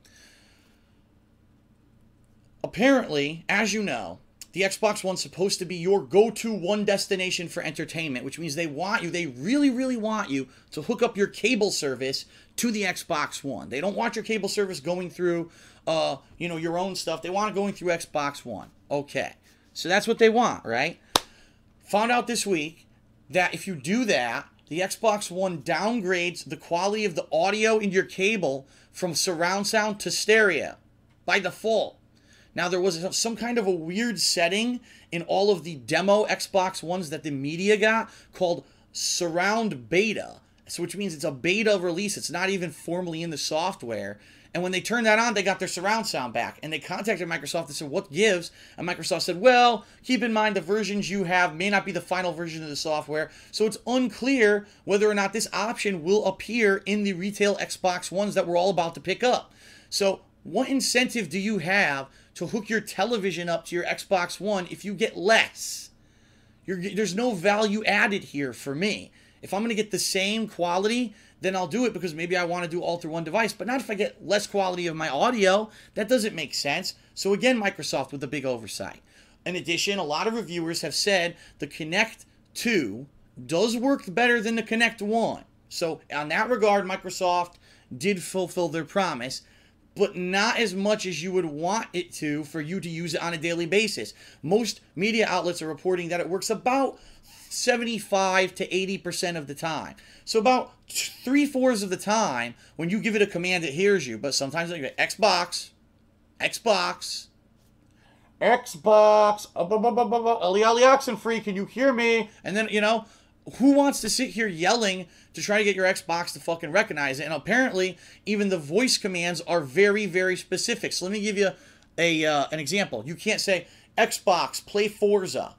Apparently, as you know, the Xbox One's supposed to be your go-to one destination for entertainment, which means they want you, they really, really want you to hook up your cable service to the Xbox One. They don't want your cable service going through, your own stuff. They want it going through Xbox One. Okay, so that's what they want, right? Found out this week that if you do that, the Xbox One downgrades the quality of the audio in your cable from surround sound to stereo by default. Now, there was some kind of a weird setting in all of the demo Xbox Ones that the media got called surround beta, so which means it's a beta release. It's not even formally in the software. And when they turned that on, they got their surround sound back. And they contacted Microsoft and said, what gives? And Microsoft said, well, keep in mind the versions you have may not be the final version of the software. So it's unclear whether or not this option will appear in the retail Xbox Ones that we're all about to pick up. So what incentive do you have to hook your television up to your Xbox One if you get less? There's no value added here for me. If I'm going to get the same quality, then I'll do it because maybe I want to do all through one device, but not if I get less quality of my audio. That doesn't make sense. So again, Microsoft with a big oversight. In addition, a lot of reviewers have said the Kinect 2 does work better than the Kinect 1. So on that regard, Microsoft did fulfill their promise, but not as much as you would want it to for you to use it on a daily basis. Most media outlets are reporting that it works about 75 to 80% of the time. So about 3/4 of the time, when you give it a command, it hears you. But sometimes you get Xbox, Oxenfree, can you hear me? And then, you know, who wants to sit here yelling to try to get your Xbox to fucking recognize it? And apparently, even the voice commands are very, very specific. So let me give you an example. You can't say, Xbox, play Forza.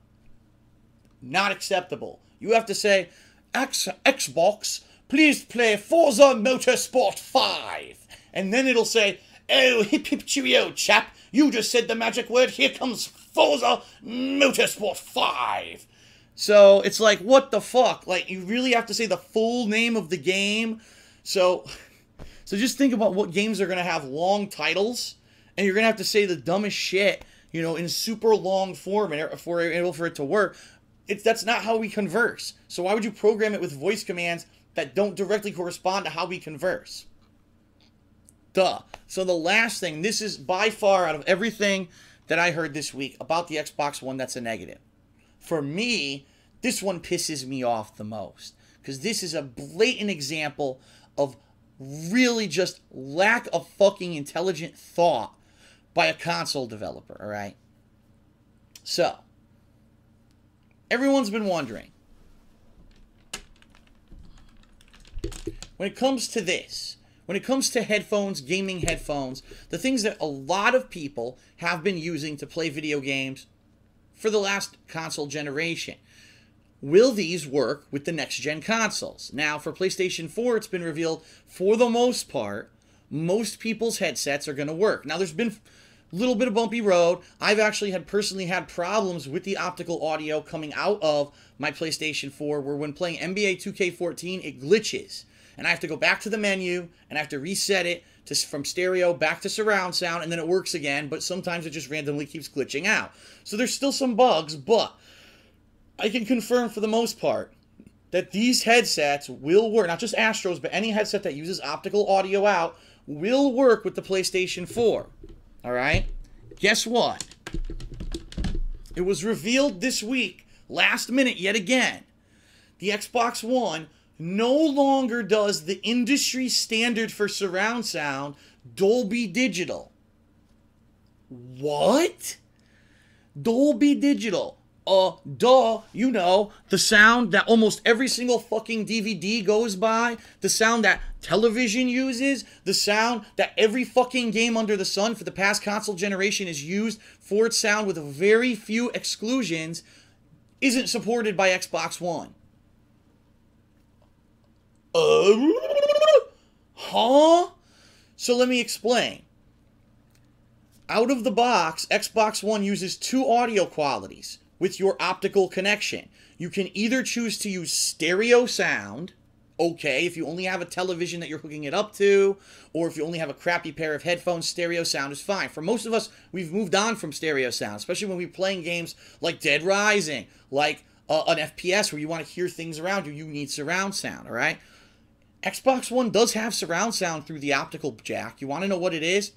Not acceptable. You have to say, Xbox, please play Forza Motorsport 5. And then it'll say, oh, hip hip cheerio, chap. You just said the magic word. Here comes Forza Motorsport 5. So it's like, what the fuck? Like, you really have to say the full name of the game. So just think about what games are going to have long titles. And you're going to have to say the dumbest shit, you know, in super long form for it to work. That's not how we converse. So why would you program it with voice commands that don't directly correspond to how we converse? Duh. So the last thing, this is by far out of everything that I heard this week about the Xbox One that's a negative. For me, this one pisses me off the most. Because this is a blatant example of really just lack of fucking intelligent thought by a console developer, alright? So, everyone's been wondering, when it comes to this, when it comes to headphones, gaming headphones, the things that a lot of people have been using to play video games for the last console generation, will these work with the next-gen consoles? Now, for PlayStation 4, it's been revealed, for the most part, most people's headsets are going to work. Now, there's been little bit of bumpy road. I've actually personally had problems with the optical audio coming out of my PlayStation 4, where when playing NBA 2K14, it glitches. And I have to go back to the menu, and I have to reset it from stereo back to surround sound, and then it works again, but sometimes it just randomly keeps glitching out. So there's still some bugs, but I can confirm for the most part that these headsets will work, not just Astros, but any headset that uses optical audio out will work with the PlayStation 4. Alright? Guess what? It was revealed this week, last minute yet again. The Xbox One no longer does the industry standard for surround sound, Dolby Digital. What? Dolby Digital. Duh, you know, the sound that almost every single fucking DVD goes by, the sound that television uses, the sound that every fucking game under the sun for the past console generation is used for its sound with very few exclusions, isn't supported by Xbox One. Huh? So let me explain. Out of the box, Xbox One uses two audio qualities with your optical connection. You can either choose to use stereo sound, okay, if you only have a television that you're hooking it up to, or if you only have a crappy pair of headphones, stereo sound is fine. For most of us, we've moved on from stereo sound, especially when we're playing games like Dead Rising, like an FPS where you want to hear things around you, you need surround sound, alright? Xbox One does have surround sound through the optical jack. You want to know what it is?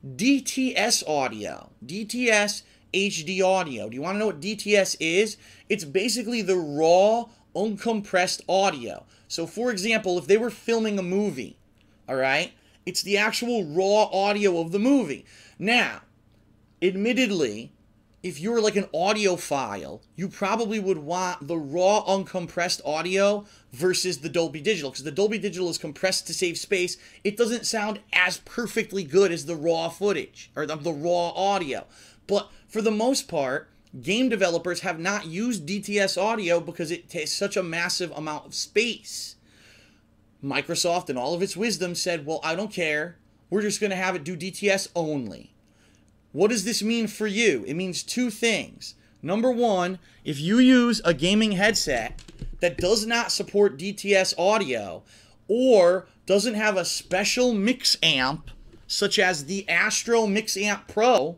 DTS audio. DTS HD audio. Do you want to know what DTS is? It's basically the raw uncompressed audio. So for example, if they were filming a movie, all right, it's the actual raw audio of the movie. Now, admittedly, if you're like an audiophile, you probably would want the raw uncompressed audio versus the Dolby Digital, because the Dolby Digital is compressed to save space. It doesn't sound as perfectly good as the raw footage or the raw audio. But for the most part, game developers have not used DTS audio because it takes such a massive amount of space. Microsoft, in all of its wisdom, said, well, I don't care. We're just going to have it do DTS only. What does this mean for you? It means two things. Number one, if you use a gaming headset that does not support DTS audio or doesn't have a special mix amp, such as the Astro Mix Amp Pro,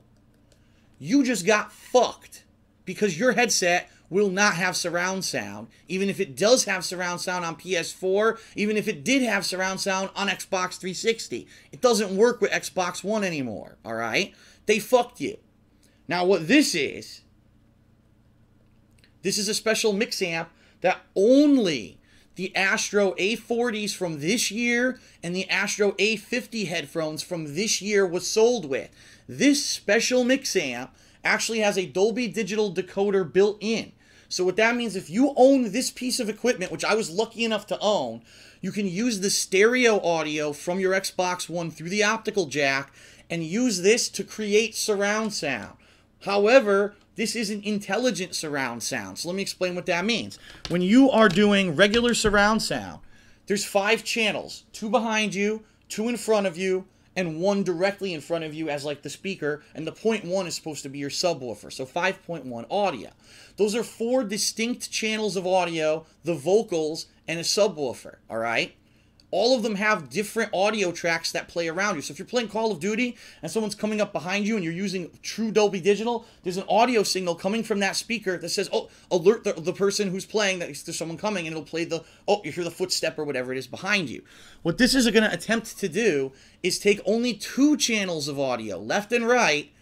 you just got fucked because your headset will not have surround sound, even if it does have surround sound on PS4, even if it did have surround sound on Xbox 360. It doesn't work with Xbox One anymore, all right? They fucked you. Now what this is a special mix amp that only the Astro A40s from this year and the Astro A50 headphones from this year was sold with. This special mix amp actually has a Dolby Digital decoder built in. So what that means, if you own this piece of equipment, which I was lucky enough to own, you can use the stereo audio from your Xbox One through the optical jack and use this to create surround sound. However, this isn't intelligent surround sound. So let me explain what that means. When you are doing regular surround sound, there's 5 channels, 2 behind you, 2 in front of you, and 1 directly in front of you as like the speaker, and the 0.1 is supposed to be your subwoofer, so 5.1 audio. Those are 4 distinct channels of audio, the vocals, and a subwoofer, all right? All of them have different audio tracks that play around you. So if you're playing Call of Duty and someone's coming up behind you and you're using true Dolby Digital, there's an audio signal coming from that speaker that says, oh, alert the person who's playing that there's someone coming, and it'll play the, oh, you hear the footstep or whatever it is behind you. What this is going to attempt to do is take only 2 channels of audio, left and right,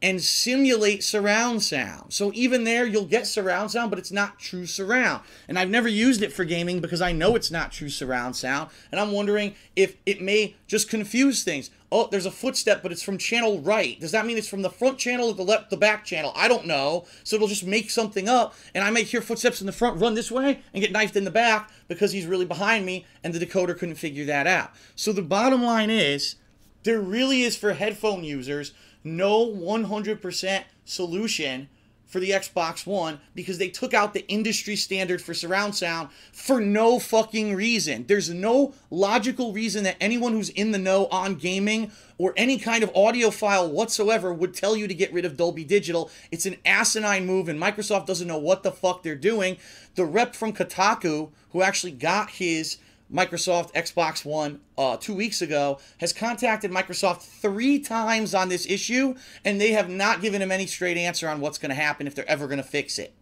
and simulate surround sound. So even there, you'll get surround sound, but it's not true surround. And I've never used it for gaming because I know it's not true surround sound. And I'm wondering if it may just confuse things. Oh, there's a footstep, but it's from channel right. Does that mean it's from the front channel or the back channel? I don't know. So it'll just make something up, and I may hear footsteps in the front, run this way, and get knifed in the back because he's really behind me, and the decoder couldn't figure that out. So the bottom line is, there really is, for headphone users, no 100% solution for the Xbox One because they took out the industry standard for surround sound for no fucking reason. There's no logical reason that anyone who's in the know on gaming or any kind of audiophile whatsoever would tell you to get rid of Dolby Digital. It's an asinine move, and Microsoft doesn't know what the fuck they're doing. The rep from Kotaku, who actually got his Microsoft Xbox One 2 weeks ago, has contacted Microsoft 3 times on this issue, and they have not given him any straight answer on what's going to happen, if they're ever going to fix it.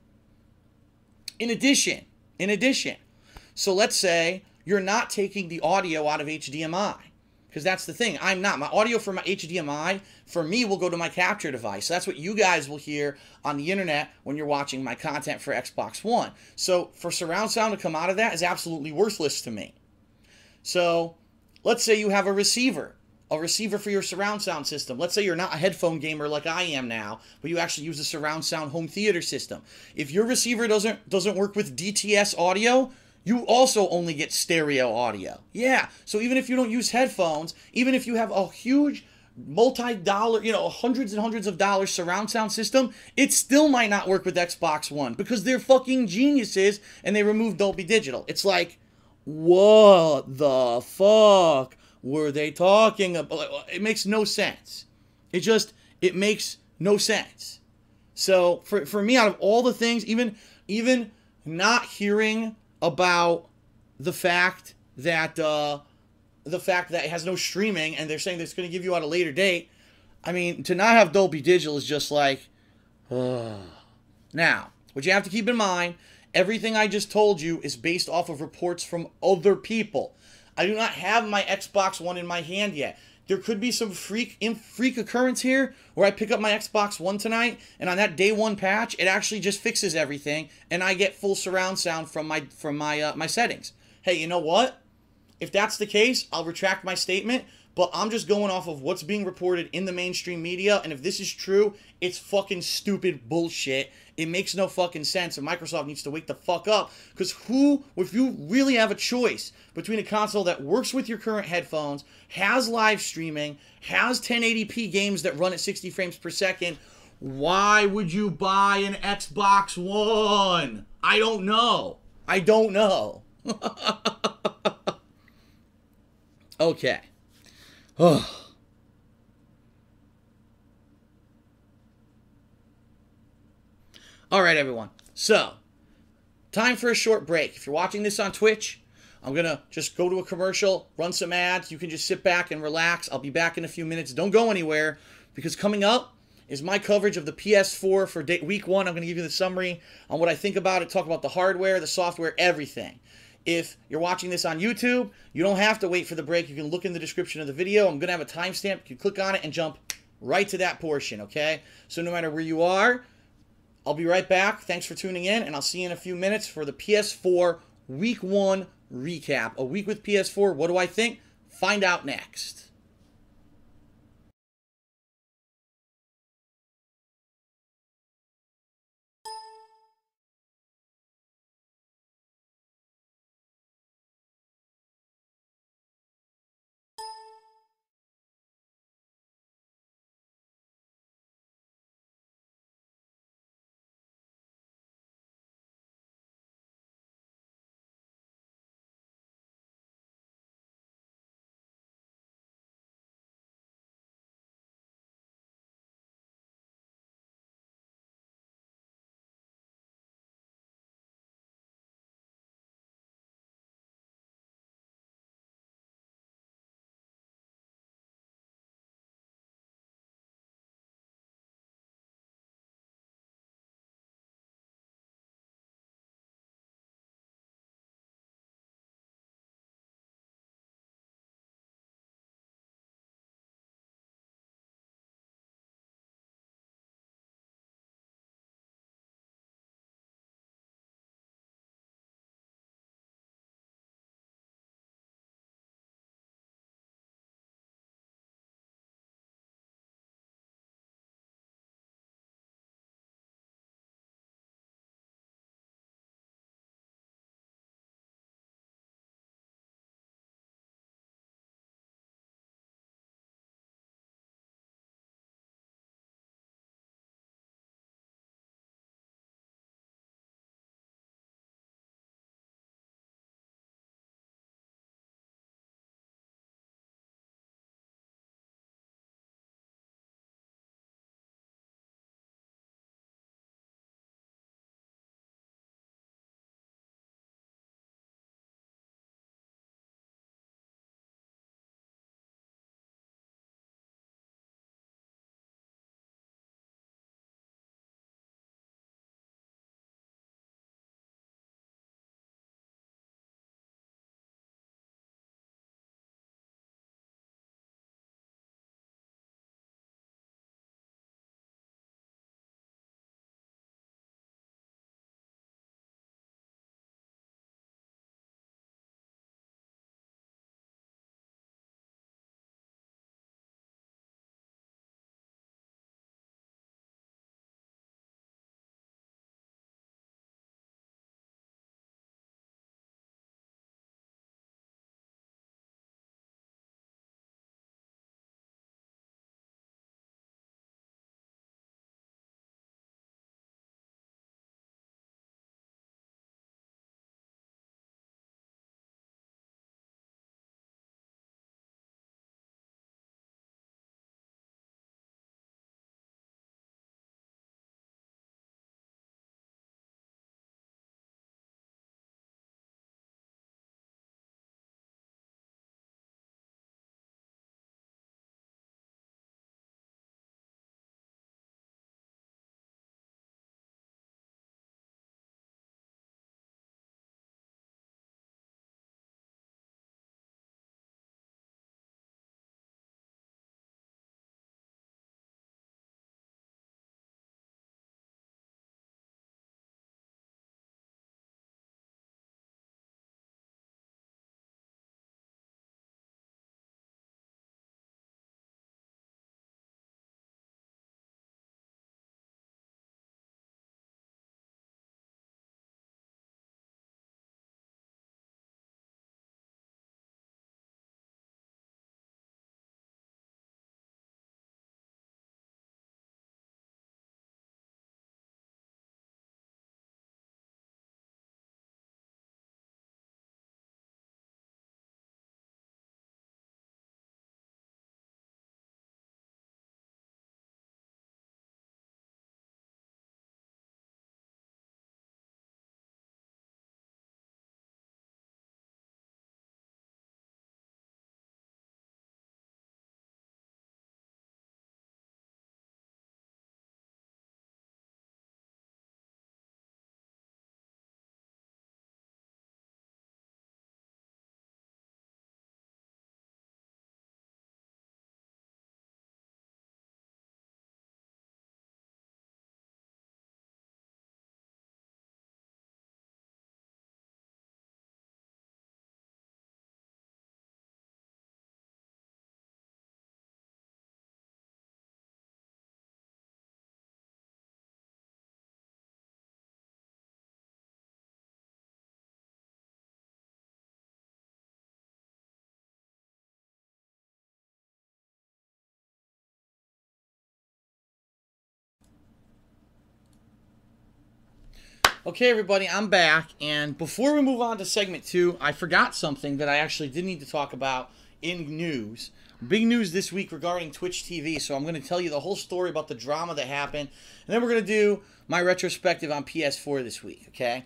In addition, so let's say you're not taking the audio out of HDMI, because that's the thing. I'm not. My audio from my HDMI, for me, will go to my capture device. So that's what you guys will hear on the internet when you're watching my content for Xbox One. So for surround sound to come out of that is absolutely worthless to me. So let's say you have a receiver for your surround sound system. Let's say you're not a headphone gamer like I am now, but you actually use a surround sound home theater system. If your receiver doesn't work with DTS audio, you also only get stereo audio. Yeah, so even if you don't use headphones, even if you have a huge multi-dollar, hundreds and hundreds of dollars surround sound system, it still might not work with Xbox One because they're fucking geniuses and they removed Dolby Digital. It's like, what the fuck were they talking about? It makes no sense. It makes no sense. So for me, out of all the things, even not hearing about the fact that it has no streaming and they're saying that it's going to give you at a later date, I mean, to not have Dolby Digital is just like, Now, what you have to keep in mind, everything I just told you is based off of reports from other people. I do not have my Xbox One in my hand yet. there could be some freak occurrence here where I pick up my Xbox One tonight, and on that day one patch, it actually just fixes everything, and I get full surround sound from my settings. Hey, you know what? If that's the case, I'll retract my statement, but I'm just going off of what's being reported in the mainstream media, and if this is true, it's fucking stupid bullshit. It makes no fucking sense, and Microsoft needs to wake the fuck up, because if you really have a choice between a console that works with your current headphones, has live streaming, has 1080p games that run at 60 frames per second, why would you buy an Xbox One? I don't know. I don't know. Okay. Oh. All right, everyone. So, time for a short break. If you're watching this on Twitch, I'm going to just go to a commercial, run some ads. You can just sit back and relax. I'll be back in a few minutes. Don't go anywhere, because coming up is my coverage of the PS4 for week 1. I'm going to give you the summary on what I think about it, talk about the hardware, the software, everything. If you're watching this on YouTube, you don't have to wait for the break. You can look in the description of the video. I'm going to have a timestamp. You can click on it and jump right to that portion, okay? So no matter where you are, I'll be right back. Thanks for tuning in, and I'll see you in a few minutes for the PS4 Week 1 recap. A week with PS4. What do I think? Find out next. Okay, everybody, I'm back, and before we move on to segment 2, I forgot something that I actually did need to talk about in news. Big news this week regarding Twitch TV, so I'm going to tell you the whole story about the drama that happened, and then we're going to do my retrospective on PS4 this week, okay?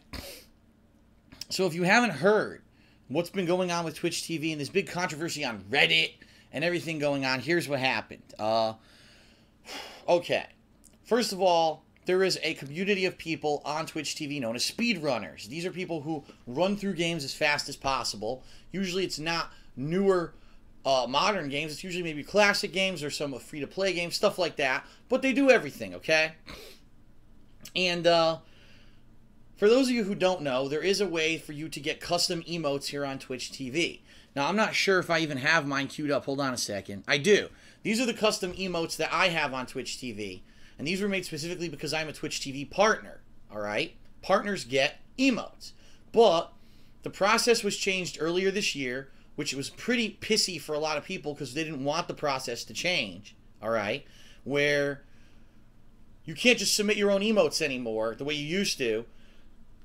So if you haven't heard what's been going on with Twitch TV and this big controversy on Reddit and everything going on, here's what happened. Okay, first of all, there is a community of people on Twitch TV known as speedrunners. These are people who run through games as fast as possible. Usually it's not newer, modern games. It's usually maybe classic games or some free-to-play games, stuff like that. But they do everything, okay? And for those of you who don't know, there is a way for you to get custom emotes here on Twitch TV. Now, I'm not sure if I even have mine queued up. Hold on a second. I do. These are the custom emotes that I have on Twitch TV. And these were made specifically because I'm a Twitch TV partner, all right? Partners get emotes. But the process was changed earlier this year, which was pretty pissy for a lot of people because they didn't want the process to change, all right? Where you can't just submit your own emotes anymore the way you used to.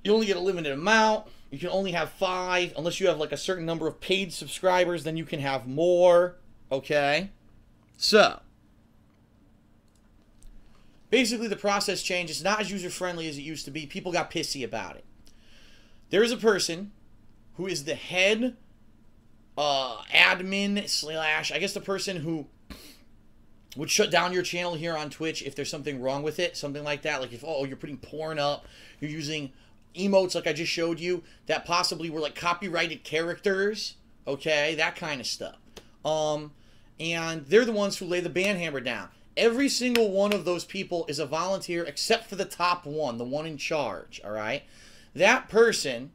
You only get a limited amount. You can only have 5. Unless you have like a certain number of paid subscribers, then you can have more, okay? So basically, the process changed. It's not as user-friendly as it used to be. People got pissy about it. There is a person who is the head admin slash, I guess the person who would shut down your channel here on Twitch if there's something wrong with it, something like that. Like if, oh, you're putting porn up, you're using emotes like I just showed you that possibly were like copyrighted characters, okay, that kind of stuff. And they're the ones who lay the ban hammer down. Every single one of those people is a volunteer except for the top one, the one in charge, all right? That person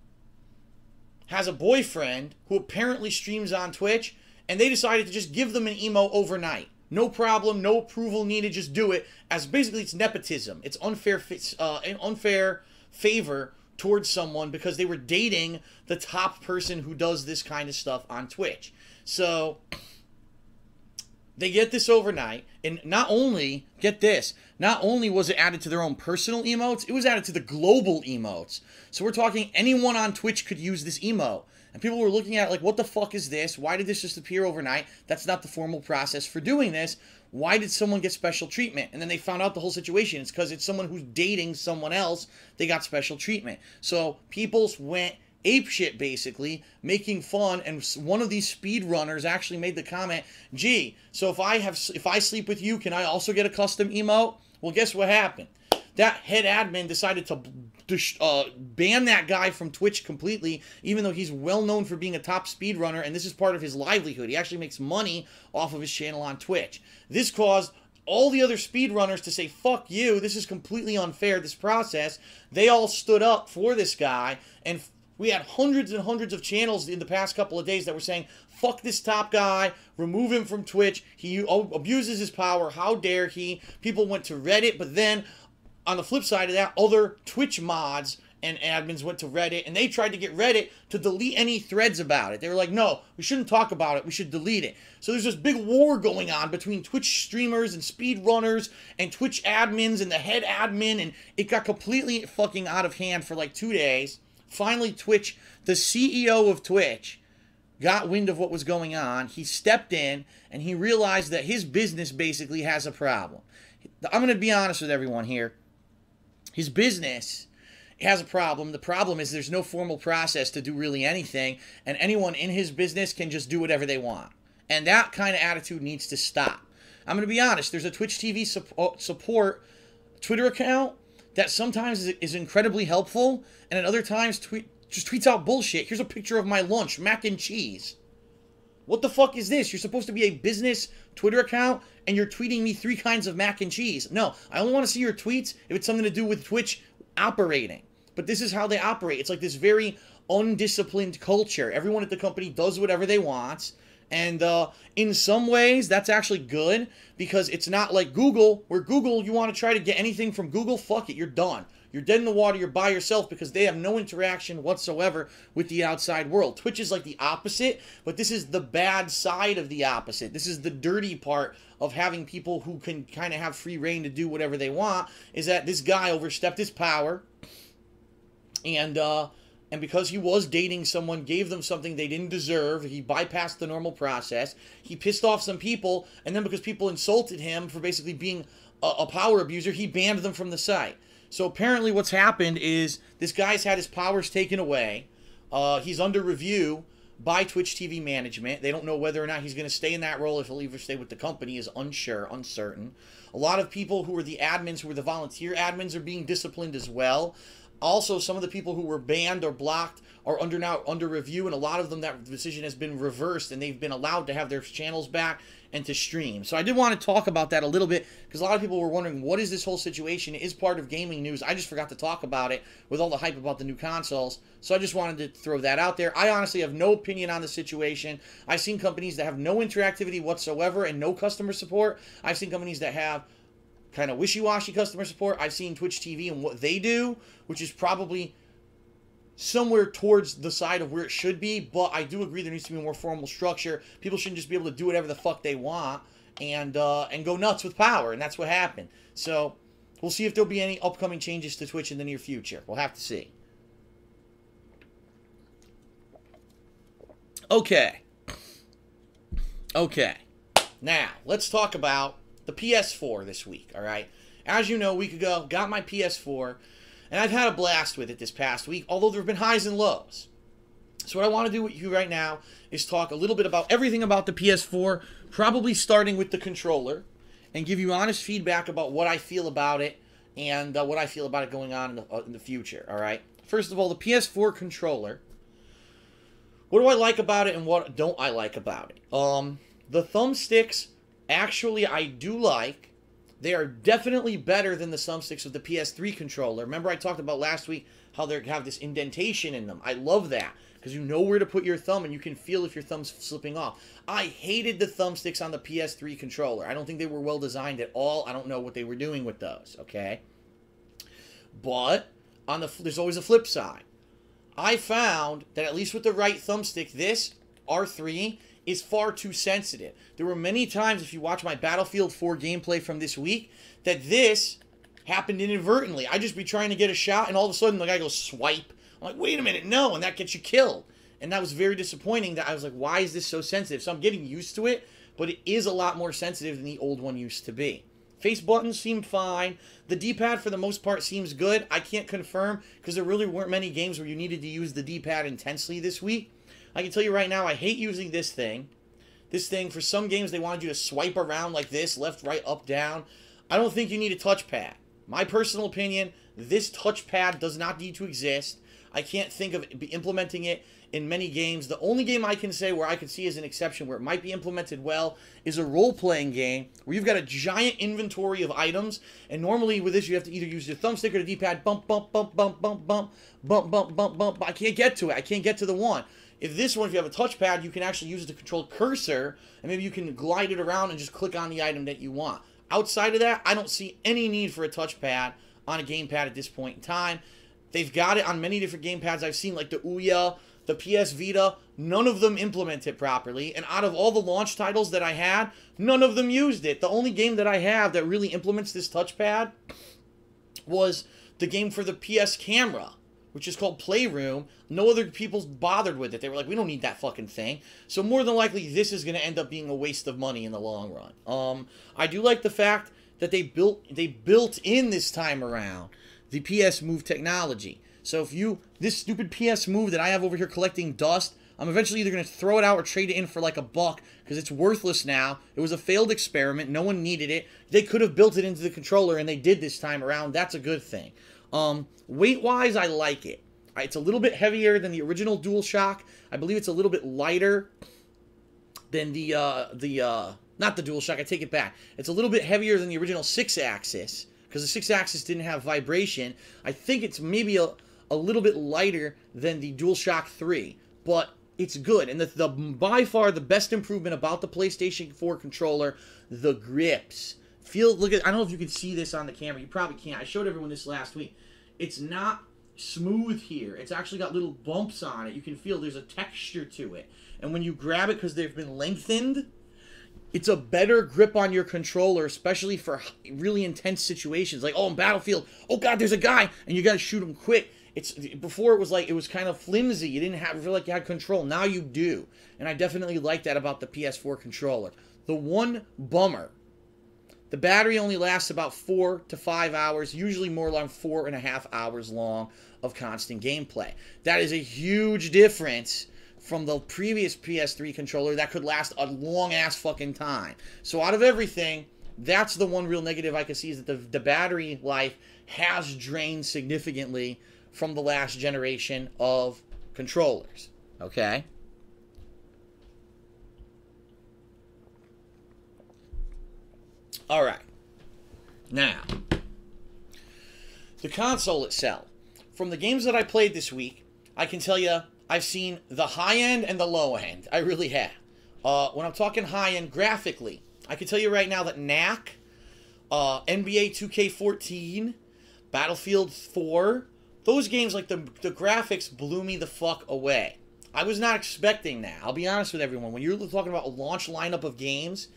has a boyfriend who apparently streams on Twitch, and they decided to just give them an emo overnight. No problem, no approval needed, just do it. As basically it's nepotism. It's an unfair favor towards someone because they were dating the top person who does this kind of stuff on Twitch. So they get this overnight, and not only, get this, not only was it added to their own personal emotes, it was added to the global emotes. So we're talking anyone on Twitch could use this emote. And people were looking at it like, what the fuck is this? Why did this just appear overnight? That's not the formal process for doing this. Why did someone get special treatment? And then they found out the whole situation. It's because it's someone who's dating someone else. They got special treatment. So people went apeshit, basically, making fun, and one of these speedrunners actually made the comment, gee, so if I sleep with you, can I also get a custom emote? Well, guess what happened? That head admin decided to ban that guy from Twitch completely, even though he's well known for being a top speedrunner, and this is part of his livelihood. He actually makes money off of his channel on Twitch. This caused all the other speedrunners to say, fuck you, this is completely unfair, this process. They all stood up for this guy, and we had hundreds and hundreds of channels in the past couple of days that were saying, fuck this top guy, remove him from Twitch, he abuses his power, how dare he. People went to Reddit, but then on the flip side of that, other Twitch mods and admins went to Reddit, and they tried to get Reddit to delete any threads about it. They were like, no, we shouldn't talk about it, we should delete it. So there's this big war going on between Twitch streamers and speedrunners and Twitch admins and the head admin, and it got completely fucking out of hand for like 2 days. Finally, Twitch, the CEO of Twitch, got wind of what was going on. He stepped in, and he realized that his business basically has a problem. I'm going to be honest with everyone here. His business has a problem. The problem is there's no formal process to do really anything, and anyone in his business can just do whatever they want. And that kind of attitude needs to stop. I'm going to be honest. There's a Twitch TV support Twitter account that sometimes is incredibly helpful, and at other times just tweets out bullshit. Here's a picture of my lunch, mac and cheese. What the fuck is this? You're supposed to be a business Twitter account, and you're tweeting me 3 kinds of mac and cheese. No, I only want to see your tweets if it's something to do with Twitch operating. But this is how they operate. It's like this very undisciplined culture. Everyone at the company does whatever they want. And in some ways, that's actually good, because it's not like Google, where Google, you want to try to get anything from Google, fuck it, you're done. You're dead in the water, you're by yourself, because they have no interaction whatsoever with the outside world. Twitch is like the opposite, but this is the bad side of the opposite. This is the dirty part of having people who can kind of have free reign to do whatever they want, is that this guy overstepped his power. And because he was dating someone, gave them something they didn't deserve, he bypassed the normal process. He pissed off some people, and then because people insulted him for basically being a power abuser, he banned them from the site. So apparently what's happened is this guy's had his powers taken away. He's under review by Twitch TV management. They don't know whether or not he's going to stay in that role. If he'll even stay with the company is uncertain. A lot of people who were the admins, who were the volunteer admins, are being disciplined as well. Also, some of the people who were banned or blocked are now under review, and a lot of them, that decision has been reversed, and they've been allowed to have their channels back and to stream. So I did want to talk about that a little bit, because a lot of people were wondering, what is this whole situation? It is part of gaming news. I just forgot to talk about it with all the hype about the new consoles, so I just wanted to throw that out there. I honestly have no opinion on the situation. I've seen companies that have no interactivity whatsoever and no customer support. I've seen companies that have kind of wishy-washy customer support. I've seen Twitch TV and what they do, which is probably somewhere towards the side of where it should be, but I do agree there needs to be a more formal structure. People shouldn't just be able to do whatever the fuck they want and go nuts with power, and that's what happened. So we'll see if there'll be any upcoming changes to Twitch in the near future. We'll have to see. Okay. Now, let's talk about the PS4 this week, alright? As you know, a week ago, got my PS4, and I've had a blast with it this past week, although there have been highs and lows. So what I want to do with you right now is talk a little bit about everything about the PS4, probably starting with the controller, and give you honest feedback about what I feel about it, and what I feel about it going on in the future, alright? First of all, the PS4 controller. What do I like about it, and what don't I like about it? The thumbsticks, actually, I do like. They are definitely better than the thumbsticks of the PS3 controller. Remember I talked about last week how they have this indentation in them. I love that, because you know where to put your thumb and you can feel if your thumb's slipping off. I hated the thumbsticks on the PS3 controller. I don't think they were well designed at all. I don't know what they were doing with those, okay? But there's always a flip side. I found that at least with the right thumbstick, this R3 is far too sensitive. There were many times, if you watch my Battlefield 4 gameplay from this week, that this happened inadvertently. I'd just be trying to get a shot, and all of a sudden the guy goes swipe. I'm like, wait a minute, no, and that gets you killed. And that was very disappointing. That I was like, why is this so sensitive? So I'm getting used to it, but it is a lot more sensitive than the old one used to be. Face buttons seem fine. The D-pad, for the most part, seems good. I can't confirm, because there really weren't many games where you needed to use the D-pad intensely this week. I can tell you right now, I hate using this thing. This thing, for some games, they wanted you to swipe around like this, left, right, up, down. I don't think you need a touchpad. My personal opinion, this touchpad does not need to exist. I can't think of implementing it in many games. The only game I can say where I can see as an exception where it might be implemented well is a role-playing game where you've got a giant inventory of items, and normally with this you have to either use your thumbstick or the D-pad, bump, bump, bump, bump, bump, bump, bump, bump, bump, bump. I can't get to it. I can't get to the one. If this one, if you have a touchpad, you can actually use it to control cursor, and maybe you can glide it around and just click on the item that you want. Outside of that, I don't see any need for a touchpad on a gamepad at this point in time. They've got it on many different gamepads I've seen, like the Ouya, the PS Vita. None of them implement it properly, and out of all the launch titles that I had, none of them used it. The only game that I have that really implements this touchpad was the game for the PS Camera, which is called Playroom. No other people bothered with it. They were like, we don't need that fucking thing. So more than likely, this is going to end up being a waste of money in the long run. I do like the fact that they built in this time around the PS Move technology. So if this stupid PS Move that I have over here collecting dust, I'm eventually either going to throw it out or trade it in for like a buck, because it's worthless now. It was a failed experiment. No one needed it. They could have built it into the controller, and they did this time around. That's a good thing. Weight-wise, I like it. It's a little bit heavier than the original DualShock. I believe it's a little bit lighter than not the DualShock, I take it back. It's a little bit heavier than the original 6-axis, because the 6-axis didn't have vibration. I think it's maybe a little bit lighter than the DualShock 3, but it's good. And by far the best improvement about the PlayStation 4 controller, the grips. Look at, I don't know if you can see this on the camera. You probably can't. I showed everyone this last week. It's not smooth here. It's actually got little bumps on it. You can feel there's a texture to it. And when you grab it, because they've been lengthened, it's a better grip on your controller, especially for really intense situations. Like, oh, in Battlefield, oh god, there's a guy, and you gotta shoot him quick. It's before it was like it was kind of flimsy. You didn't feel like you had control. Now you do, and I definitely like that about the PS4 controller. The one bummer, the battery only lasts about 4 to 5 hours, usually more like 4.5 hours long of constant gameplay. That is a huge difference from the previous PS3 controller that could last a long ass fucking time. So out of everything, that's the one real negative I can see, is that the battery life has drained significantly from the last generation of controllers. Okay? Alright. Now, the console itself. From the games that I played this week, I can tell you I've seen the high end and the low end. I really have. When I'm talking high end graphically, I can tell you right now that knack, NBA 2K14, Battlefield 4, those games, like the graphics blew me the fuck away. I was not expecting that. I'll be honest with everyone. When you're talking about a launch lineup of games,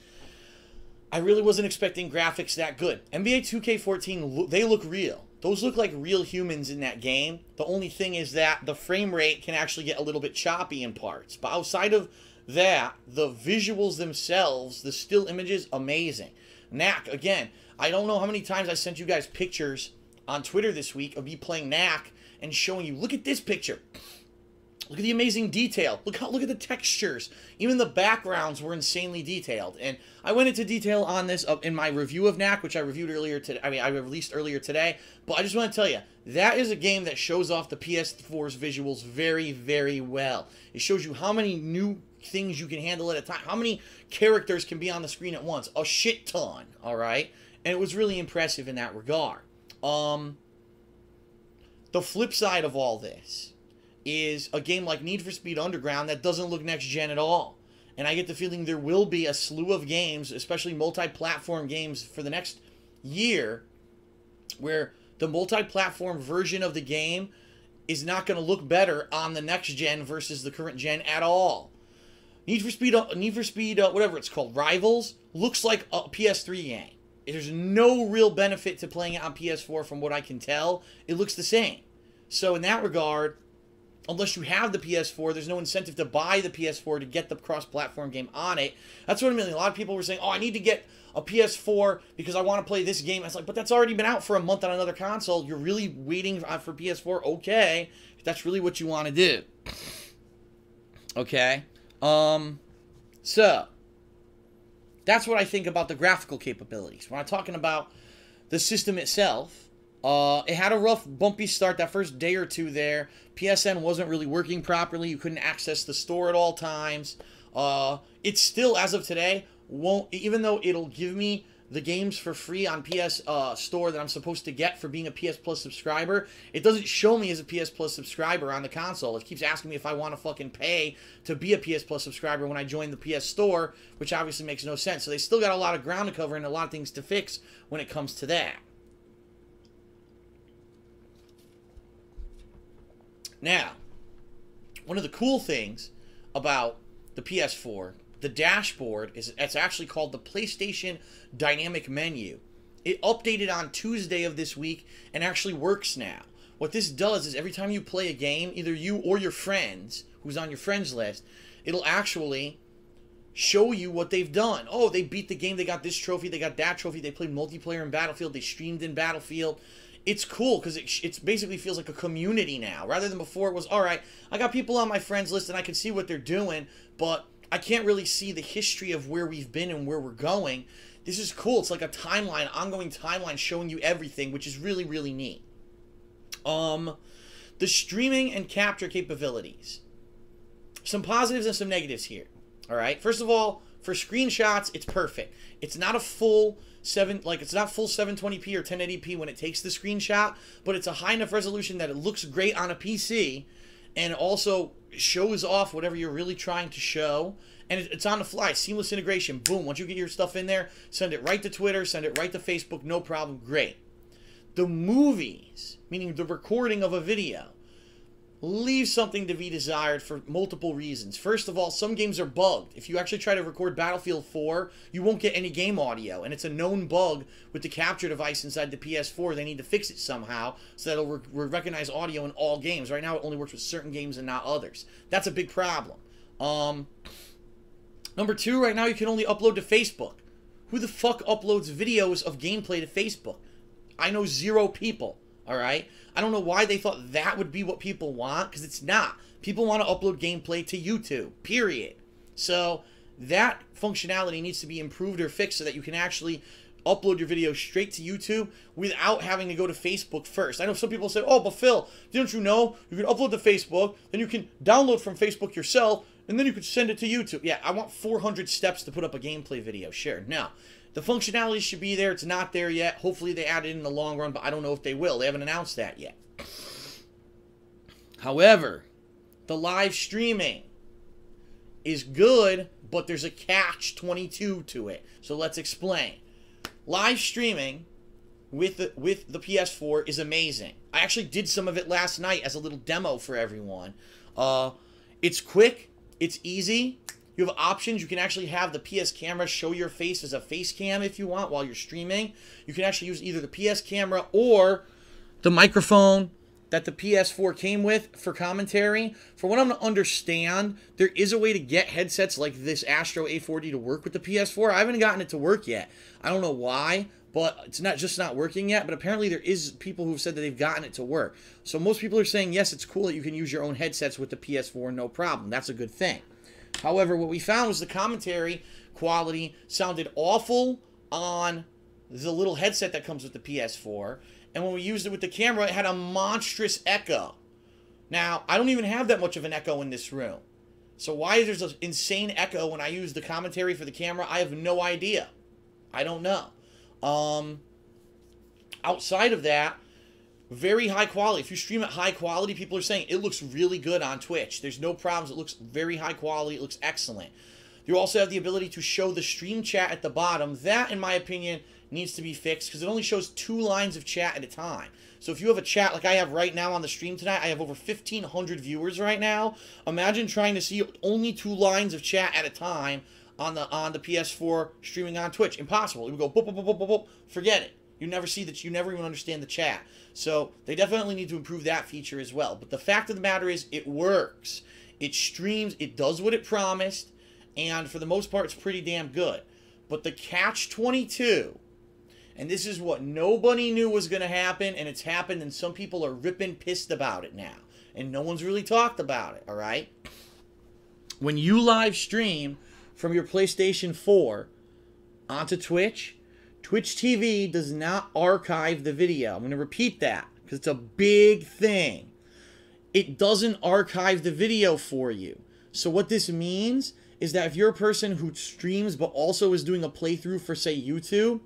I really wasn't expecting graphics that good. NBA 2K14, they look real. Those look like real humans in that game. The only thing is that the frame rate can actually get a little bit choppy in parts. But outside of that, the visuals themselves, the still images, amazing. Knack, again, I don't know how many times I sent you guys pictures on Twitter this week of me playing Knack and showing you, look at this picture. Look at the amazing detail. Look at the textures. Even the backgrounds were insanely detailed. And I went into detail on this in my review of Knack, which I reviewed earlier today. I released earlier today. But I just want to tell you, that is a game that shows off the PS4's visuals very, very well. It shows you how many new things you can handle at a time. How many characters can be on the screen at once? A shit ton, all right? And it was really impressive in that regard. The flip side of all this is a game like Need for Speed Underground that doesn't look next-gen at all. And I get the feeling there will be a slew of games, especially multi-platform games for the next year, where the multi-platform version of the game is not going to look better on the next-gen versus the current gen at all. Need for Speed, whatever it's called, Rivals, looks like a PS3 game. There's no real benefit to playing it on PS4 from what I can tell. It looks the same. So in that regard, unless you have the PS4, there's no incentive to buy the PS4 to get the cross-platform game on it. That's what I mean. A lot of people were saying, oh, I need to get a PS4 because I want to play this game. I was like, but that's already been out for a month on another console. You're really waiting for PS4? Okay, if that's really what you want to do. Okay? So, that's what I think about the graphical capabilities. When I'm talking about the system itself, it had a rough, bumpy start that first day or two there. PSN wasn't really working properly. You couldn't access the store at all times. It still, as of today, won't, even though it'll give me the games for free on PS Store that I'm supposed to get for being a PS Plus subscriber, it doesn't show me as a PS Plus subscriber on the console. It keeps asking me if I want to fucking pay to be a PS Plus subscriber when I join the PS Store, which obviously makes no sense. So they still got a lot of ground to cover and a lot of things to fix when it comes to that. Now, one of the cool things about the PS4, the dashboard, is it's actually called the PlayStation Dynamic Menu. It updated on Tuesday of this week and actually works now. What this does is every time you play a game, either you or your friends, who's on your friends list, it'll actually show you what they've done. Oh, they beat the game, they got this trophy, they got that trophy, they played multiplayer in Battlefield, they streamed in Battlefield. It's cool because it basically feels like a community now. Rather than before it was, all right, I got people on my friends list and I can see what they're doing, but I can't really see the history of where we've been and where we're going. This is cool. It's like a timeline, ongoing timeline showing you everything, which is really, really neat. The streaming and capture capabilities. Some positives and some negatives here. All right. First of all, for screenshots, it's perfect. It's not a full it's not full 720p or 1080p when it takes the screenshot, but it's a high enough resolution that it looks great on a PC and also shows off whatever you're really trying to show. And it's on the fly, seamless integration. Boom, once you get your stuff in there, send it right to Twitter, send it right to Facebook, no problem, great. The movies, meaning the recording of a video, leaves something to be desired for multiple reasons. First of all, some games are bugged. If you actually try to record Battlefield 4, you won't get any game audio, and it's a known bug with the capture device inside the PS4. They need to fix it somehow so that it'll recognize audio in all games. Right now, it only works with certain games and not others. That's a big problem. Number 2, right now you can only upload to Facebook. Who the fuck uploads videos of gameplay to Facebook? I know 0 people. All right? I don't know why they thought that would be what people want, because it's not. People want to upload gameplay to YouTube, period. So that functionality needs to be improved or fixed so that you can actually upload your video straight to YouTube without having to go to Facebook first. I know some people say, oh, but Phil, didn't you know you can upload to Facebook, then you can download from Facebook yourself, and then you could send it to YouTube. Yeah, I want 400 steps to put up a gameplay video. Sure, no. The functionality should be there. It's not there yet. Hopefully they add it in the long run, but I don't know if they will. They haven't announced that yet. However, the live streaming is good, but there's a catch-22 to it. So let's explain. Live streaming with the PS4 is amazing. I actually did some of it last night as a little demo for everyone. It's quick. It's easy. You have options. You can actually have the PS camera show your face as a face cam if you want while you're streaming. You can actually use either the PS camera or the microphone that the PS4 came with for commentary. For what I'm going to understand, there is a way to get headsets like this Astro A40 to work with the PS4. I haven't gotten it to work yet. I don't know why, but it's not working yet. But apparently there is people who've said that they've gotten it to work. So most people are saying, yes, it's cool that you can use your own headsets with the PS4, no problem. That's a good thing. However, what we found was the commentary quality sounded awful on the little headset that comes with the PS4. And when we used it with the camera, it had a monstrous echo. Now, I don't even have that much of an echo in this room. So why is there an insane echo when I use the commentary for the camera? I have no idea. I don't know. Outside of that, very high quality. If you stream at high quality, people are saying it looks really good on Twitch. There's no problems. It looks very high quality. It looks excellent. You also have the ability to show the stream chat at the bottom. That, in my opinion, needs to be fixed because it only shows 2 lines of chat at a time. So if you have a chat like I have right now on the stream tonight, I have over 1,500 viewers right now. Imagine trying to see only 2 lines of chat at a time on the PS4 streaming on Twitch. Impossible. It would go boop, boop, boop, boop, boop, boop. Forget it. You never see that. You never even understand the chat. So they definitely need to improve that feature as well. But the fact of the matter is, it works. It streams. It does what it promised. And for the most part, it's pretty damn good. But the catch-22, and this is what nobody knew was going to happen, and it's happened, and some people are ripping pissed about it now. And no one's really talked about it, all right? When you live stream from your PlayStation 4 onto Twitch, Twitch TV does not archive the video. I'm going to repeat that because it's a big thing. It doesn't archive the video for you. So what this means is that if you're a person who streams but also is doing a playthrough for, say, YouTube,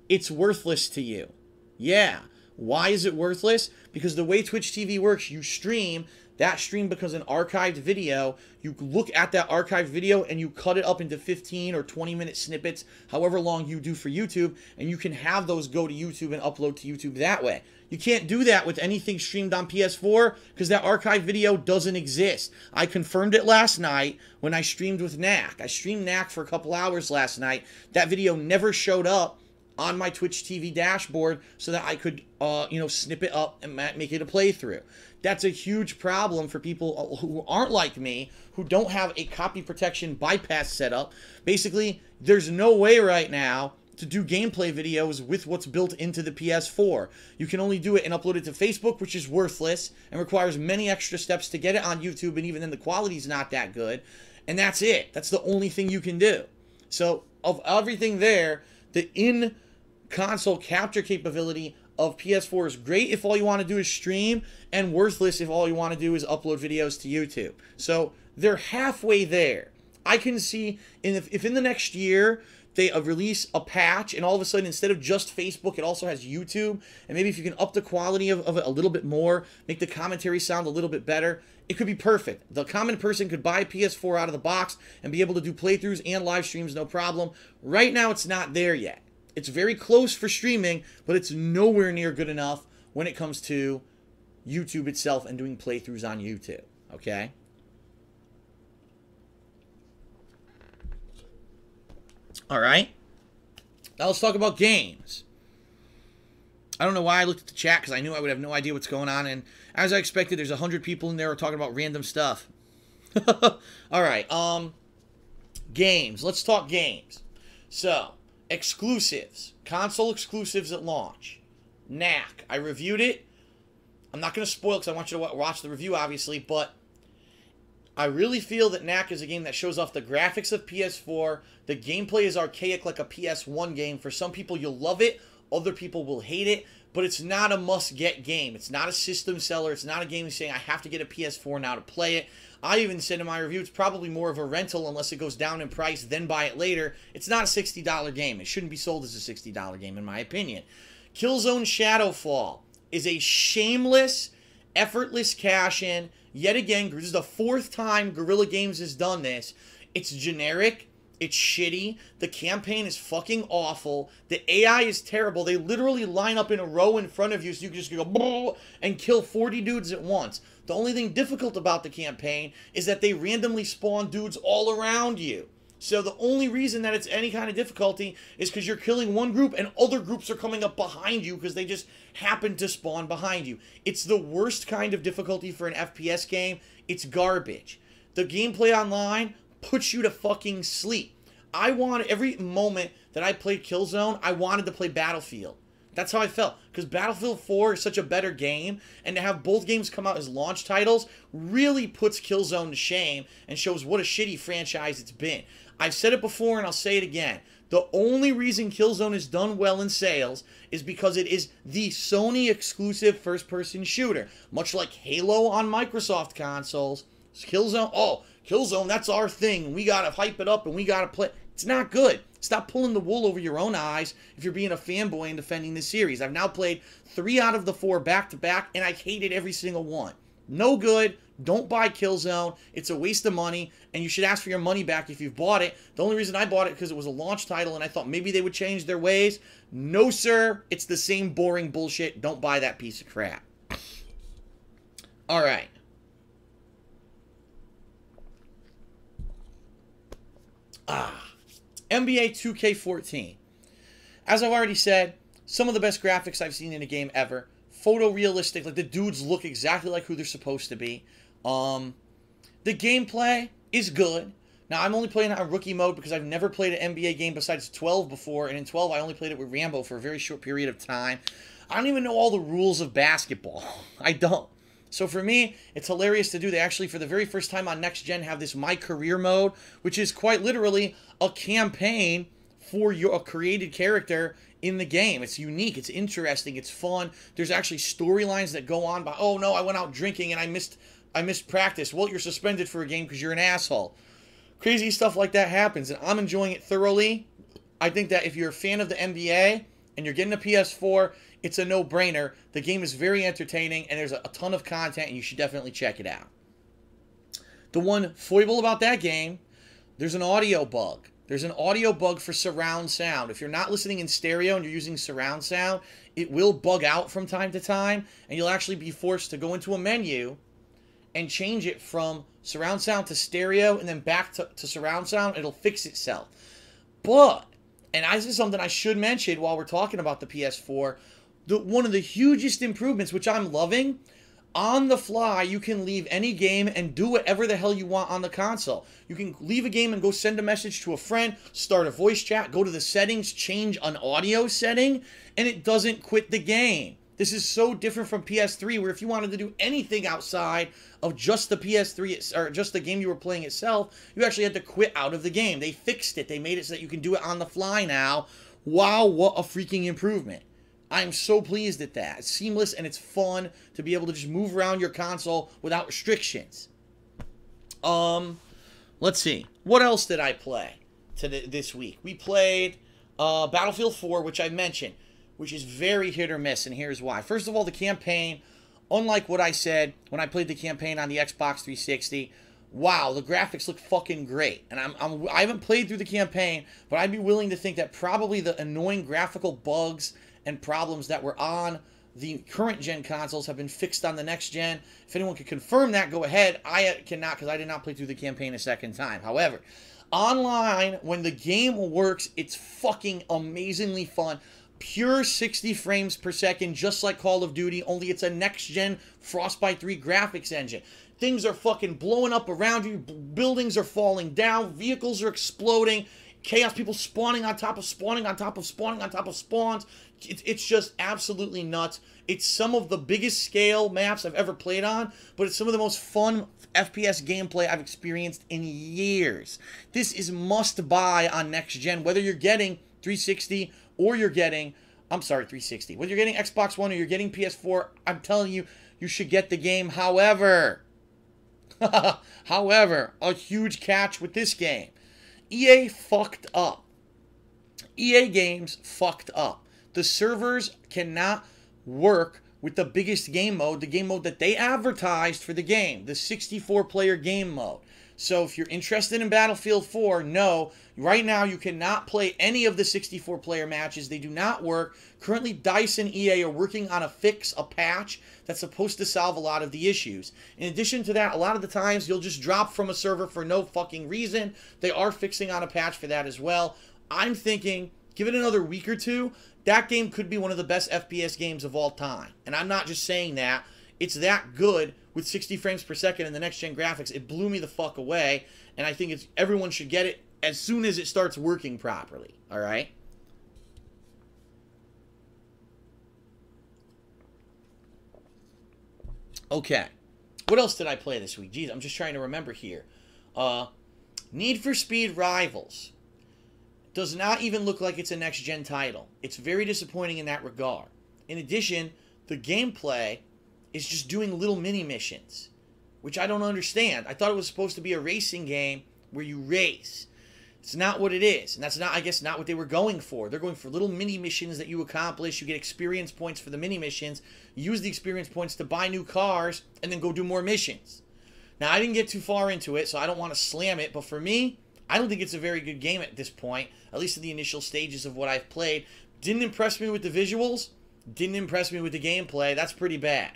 it's worthless to you. Yeah. Why is it worthless? Because the way Twitch TV works, you stream, that stream becomes an archived video. You look at that archived video and you cut it up into 15 or 20-minute snippets, however long you do for YouTube, and you can have those go to YouTube and upload to YouTube that way. You can't do that with anything streamed on PS4 because that archived video doesn't exist. I confirmed it last night when I streamed with Knack. I streamed Knack for a couple hours last night. That video never showed up on my Twitch TV dashboard so that I could, snip it up and make it a playthrough. That's a huge problem for people who aren't like me, who don't have a copy protection bypass set up. Basically, there's no way right now to do gameplay videos with what's built into the PS4. You can only do it and upload it to Facebook, which is worthless and requires many extra steps to get it on YouTube, and even then the quality's not that good. And that's it. That's the only thing you can do. So, of everything there, the in-console capture capability of PS4 is great if all you want to do is stream, and worthless if all you want to do is upload videos to YouTube. So they're halfway there. I can see if in the next year they release a patch and all of a sudden instead of just Facebook it also has YouTube, and maybe if you can up the quality of it a little bit more, make the commentary sound a little bit better, it could be perfect. The common person could buy a PS4 out of the box and be able to do playthroughs and live streams no problem. Right now it's not there yet. It's very close for streaming, but it's nowhere near good enough when it comes to YouTube itself and doing playthroughs on YouTube, okay? All right. Now let's talk about games. I don't know why I looked at the chat because I knew I would have no idea what's going on, and as I expected, there's 100 people in there talking about random stuff. All right, games. Let's talk games. So, exclusives. Console exclusives at launch. Knack. I reviewed it. I'm not going to spoil because I want you to watch the review, obviously, but I really feel that Knack is a game that shows off the graphics of PS4. The gameplay is archaic like a PS1 game. For some people, you'll love it. Other people will hate it. But it's not a must-get game. It's not a system seller. It's not a game saying, I have to get a PS4 now to play it. I even said in my review, it's probably more of a rental unless it goes down in price, then buy it later. It's not a $60 game. It shouldn't be sold as a $60 game, in my opinion. Killzone Shadowfall is a shameless, effortless cash-in. Yet again, this is the 4th time Guerrilla Games has done this. It's generic. It's shitty. The campaign is fucking awful. The AI is terrible. They literally line up in a row in front of you so you can just go and kill 40 dudes at once. The only thing difficult about the campaign is that they randomly spawn dudes all around you. So the only reason that it's any kind of difficulty is because you're killing one group and other groups are coming up behind you because they just happen to spawn behind you. It's the worst kind of difficulty for an FPS game. It's garbage. The gameplay online puts you to fucking sleep. I wanted, every moment that I played Killzone, I wanted to play Battlefield. That's how I felt. Because Battlefield 4 is such a better game, and to have both games come out as launch titles really puts Killzone to shame and shows what a shitty franchise it's been. I've said it before and I'll say it again. The only reason Killzone is done well in sales is because it is the Sony exclusive first-person shooter. Much like Halo on Microsoft consoles, Killzone, that's our thing. We gotta hype it up and we gotta play. It's not good. Stop pulling the wool over your own eyes if you're being a fanboy and defending this series. I've now played 3 out of the 4 back-to-back, and I hated every single one. No good. Don't buy Killzone. It's a waste of money, and you should ask for your money back if you've bought it. The only reason I bought it because it was a launch title, and I thought maybe they would change their ways. No, sir. It's the same boring bullshit. Don't buy that piece of crap. All right. NBA 2K14. As I've already said, some of the best graphics I've seen in a game ever. Photorealistic, like the dudes look exactly like who they're supposed to be. The gameplay is good. Now, I'm only playing it on rookie mode because I've never played an NBA game besides 12 before, and in 12 I only played it with Rambo for a very short period of time. I don't even know all the rules of basketball. I don't. So for me, it's hilarious to do. They actually, for the very first time on Next Gen, have this My Career mode, which is quite literally a campaign for your created character in the game. It's unique, it's interesting, it's fun. There's actually storylines that go on by, oh no, I went out drinking and I missed practice. Well, you're suspended for a game because you're an asshole. Crazy stuff like that happens, and I'm enjoying it thoroughly. I think that if you're a fan of the NBA and you're getting a PS4, it's a no-brainer. The game is very entertaining, and there's a ton of content, and you should definitely check it out. The one foible about that game, there's an audio bug. There's an audio bug for surround sound. If you're not listening in stereo and you're using surround sound, it will bug out from time to time, and you'll actually be forced to go into a menu and change it from surround sound to stereo and then back to surround sound. It'll fix itself. But, and this is something I should mention while we're talking about the PS4, one of the hugest improvements, which I'm loving, on the fly, you can leave any game and do whatever the hell you want on the console. You can leave a game and go send a message to a friend, start a voice chat, go to the settings, change an audio setting, and it doesn't quit the game. This is so different from PS3, where if you wanted to do anything outside of just the PS3, or just the game you were playing itself, you actually had to quit out of the game. They fixed it. They made it so that you can do it on the fly now. Wow, what a freaking improvement. I'm so pleased at that. It's seamless and it's fun to be able to just move around your console without restrictions. Let's see. What else did I play this week? We played Battlefield 4, which I mentioned, which is very hit or miss, and here's why. First of all, the campaign, unlike what I said when I played the campaign on the Xbox 360, wow, the graphics look fucking great. And I haven't played through the campaign, but I'd be willing to think that probably the annoying graphical bugs and problems that were on the current gen consoles have been fixed on the next gen. If anyone can confirm that, go ahead. I cannot, because I did not play through the campaign a second time. However, online, when the game works, it's fucking amazingly fun. Pure 60 frames per second, just like Call of Duty, only it's a next-gen Frostbite 3 graphics engine. Things are fucking blowing up around you, buildings are falling down, vehicles are exploding, chaos, people spawning on top of spawning on top of spawning on top of spawns. It's just absolutely nuts. It's some of the biggest scale maps I've ever played on, but it's some of the most fun FPS gameplay I've experienced in years. This is must buy on next gen, whether you're getting 360 or you're getting, I'm sorry, 360. Whether you're getting Xbox One or you're getting PS4, I'm telling you, you should get the game. However, a huge catch with this game. EA fucked up. EA Games fucked up. The servers cannot work with the biggest game mode, the game mode that they advertised for the game, the 64-player game mode. So if you're interested in Battlefield 4, no, right now you cannot play any of the 64-player matches. They do not work. Currently, DICE and EA are working on a fix, a patch, that's supposed to solve a lot of the issues. In addition to that, a lot of the times you'll just drop from a server for no fucking reason. They are fixing on a patch for that as well. I'm thinking, give it another week or two, that game could be one of the best FPS games of all time. And I'm not just saying that. It's that good with 60 frames per second and the next-gen graphics. It blew me the fuck away. And I think everyone should get it as soon as it starts working properly. All right? Okay. What else did I play this week? Jeez, I'm just trying to remember here. Need for Speed Rivals does not even look like it's a next-gen title. It's very disappointing in that regard. In addition, the gameplay is just doing little mini-missions, which I don't understand. I thought it was supposed to be a racing game where you race. It's not what it is, and that's not, I guess, not what they were going for. They're going for little mini-missions that you accomplish. You get experience points for the mini-missions. You use the experience points to buy new cars, and then go do more missions. Now, I didn't get too far into it, so I don't want to slam it, but for me, I don't think it's a very good game at this point, at least in the initial stages of what I've played. Didn't impress me with the visuals. Didn't impress me with the gameplay. That's pretty bad.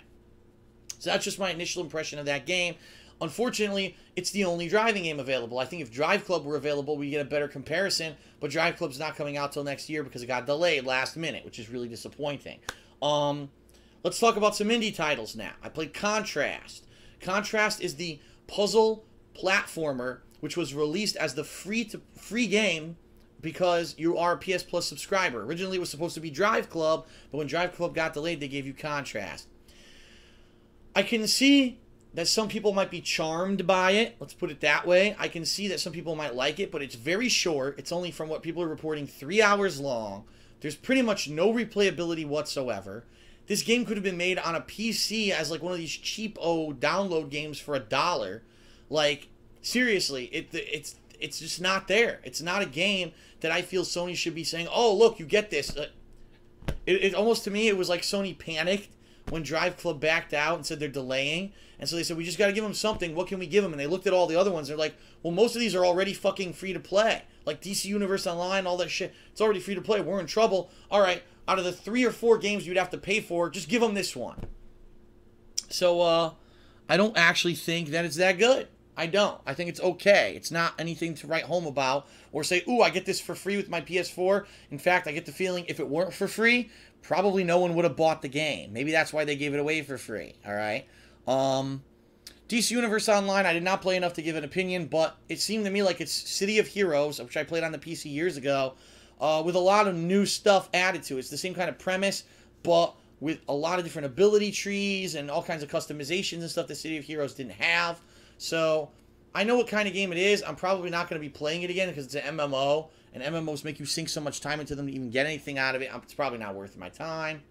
So that's just my initial impression of that game. Unfortunately, it's the only driving game available. I think if Drive Club were available, we'd get a better comparison, but Drive Club's not coming out till next year because it got delayed last minute, which is really disappointing. Let's talk about some indie titles now. I played Contrast. Contrast is the puzzle platformer which was released as the free game because you are a PS Plus subscriber. Originally, it was supposed to be Drive Club, but when Drive Club got delayed, they gave you Contrast. I can see that some people might be charmed by it. Let's put it that way. I can see that some people might like it, but it's very short. It's only, from what people are reporting, 3 hours long. There's pretty much no replayability whatsoever. This game could have been made on a PC as like one of these cheap-o download games for $1. Like, seriously, it's just not there. It's not a game that I feel Sony should be saying, oh, look, you get this. It almost, to me, it was like Sony panicked when Drive Club backed out and said they're delaying. And so they said, we just got to give them something. What can we give them? And they looked at all the other ones. They're like, well, most of these are already fucking free to play. Like DC Universe Online, all that shit. It's already free to play. We're in trouble. All right, out of the 3 or 4 games you'd have to pay for, just give them this one. So, I don't actually think that it's that good. I don't. I think it's okay. It's not anything to write home about or say, ooh, I get this for free with my PS4. In fact, I get the feeling if it weren't for free, probably no one would have bought the game. Maybe that's why they gave it away for free. All right. DC Universe Online, I did not play enough to give an opinion, but it seemed to me like it's City of Heroes, which I played on the PC years ago, with a lot of new stuff added to it. It's the same kind of premise, but with a lot of different ability trees and all kinds of customizations and stuff that City of Heroes didn't have. So, I know what kind of game it is. I'm probably not going to be playing it again because it's an MMO, and MMOs make you sink so much time into them to even get anything out of it. It's probably not worth my time.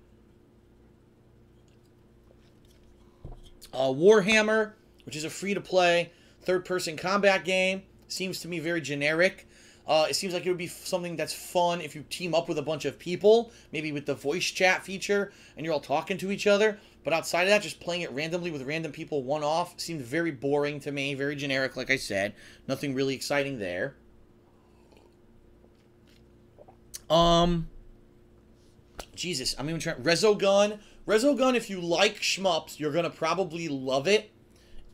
Warhammer, which is a free-to-play third-person combat game, seems to me very generic. It seems like it would be something that's fun if you team up with a bunch of people, maybe with the voice chat feature, and you're all talking to each other. But outside of that, just playing it randomly with random people one-off seemed very boring to me, very generic, like I said. Nothing really exciting there. Jesus, I'm even trying... Resogun, Resogun, if you like shmups, you're going to probably love it.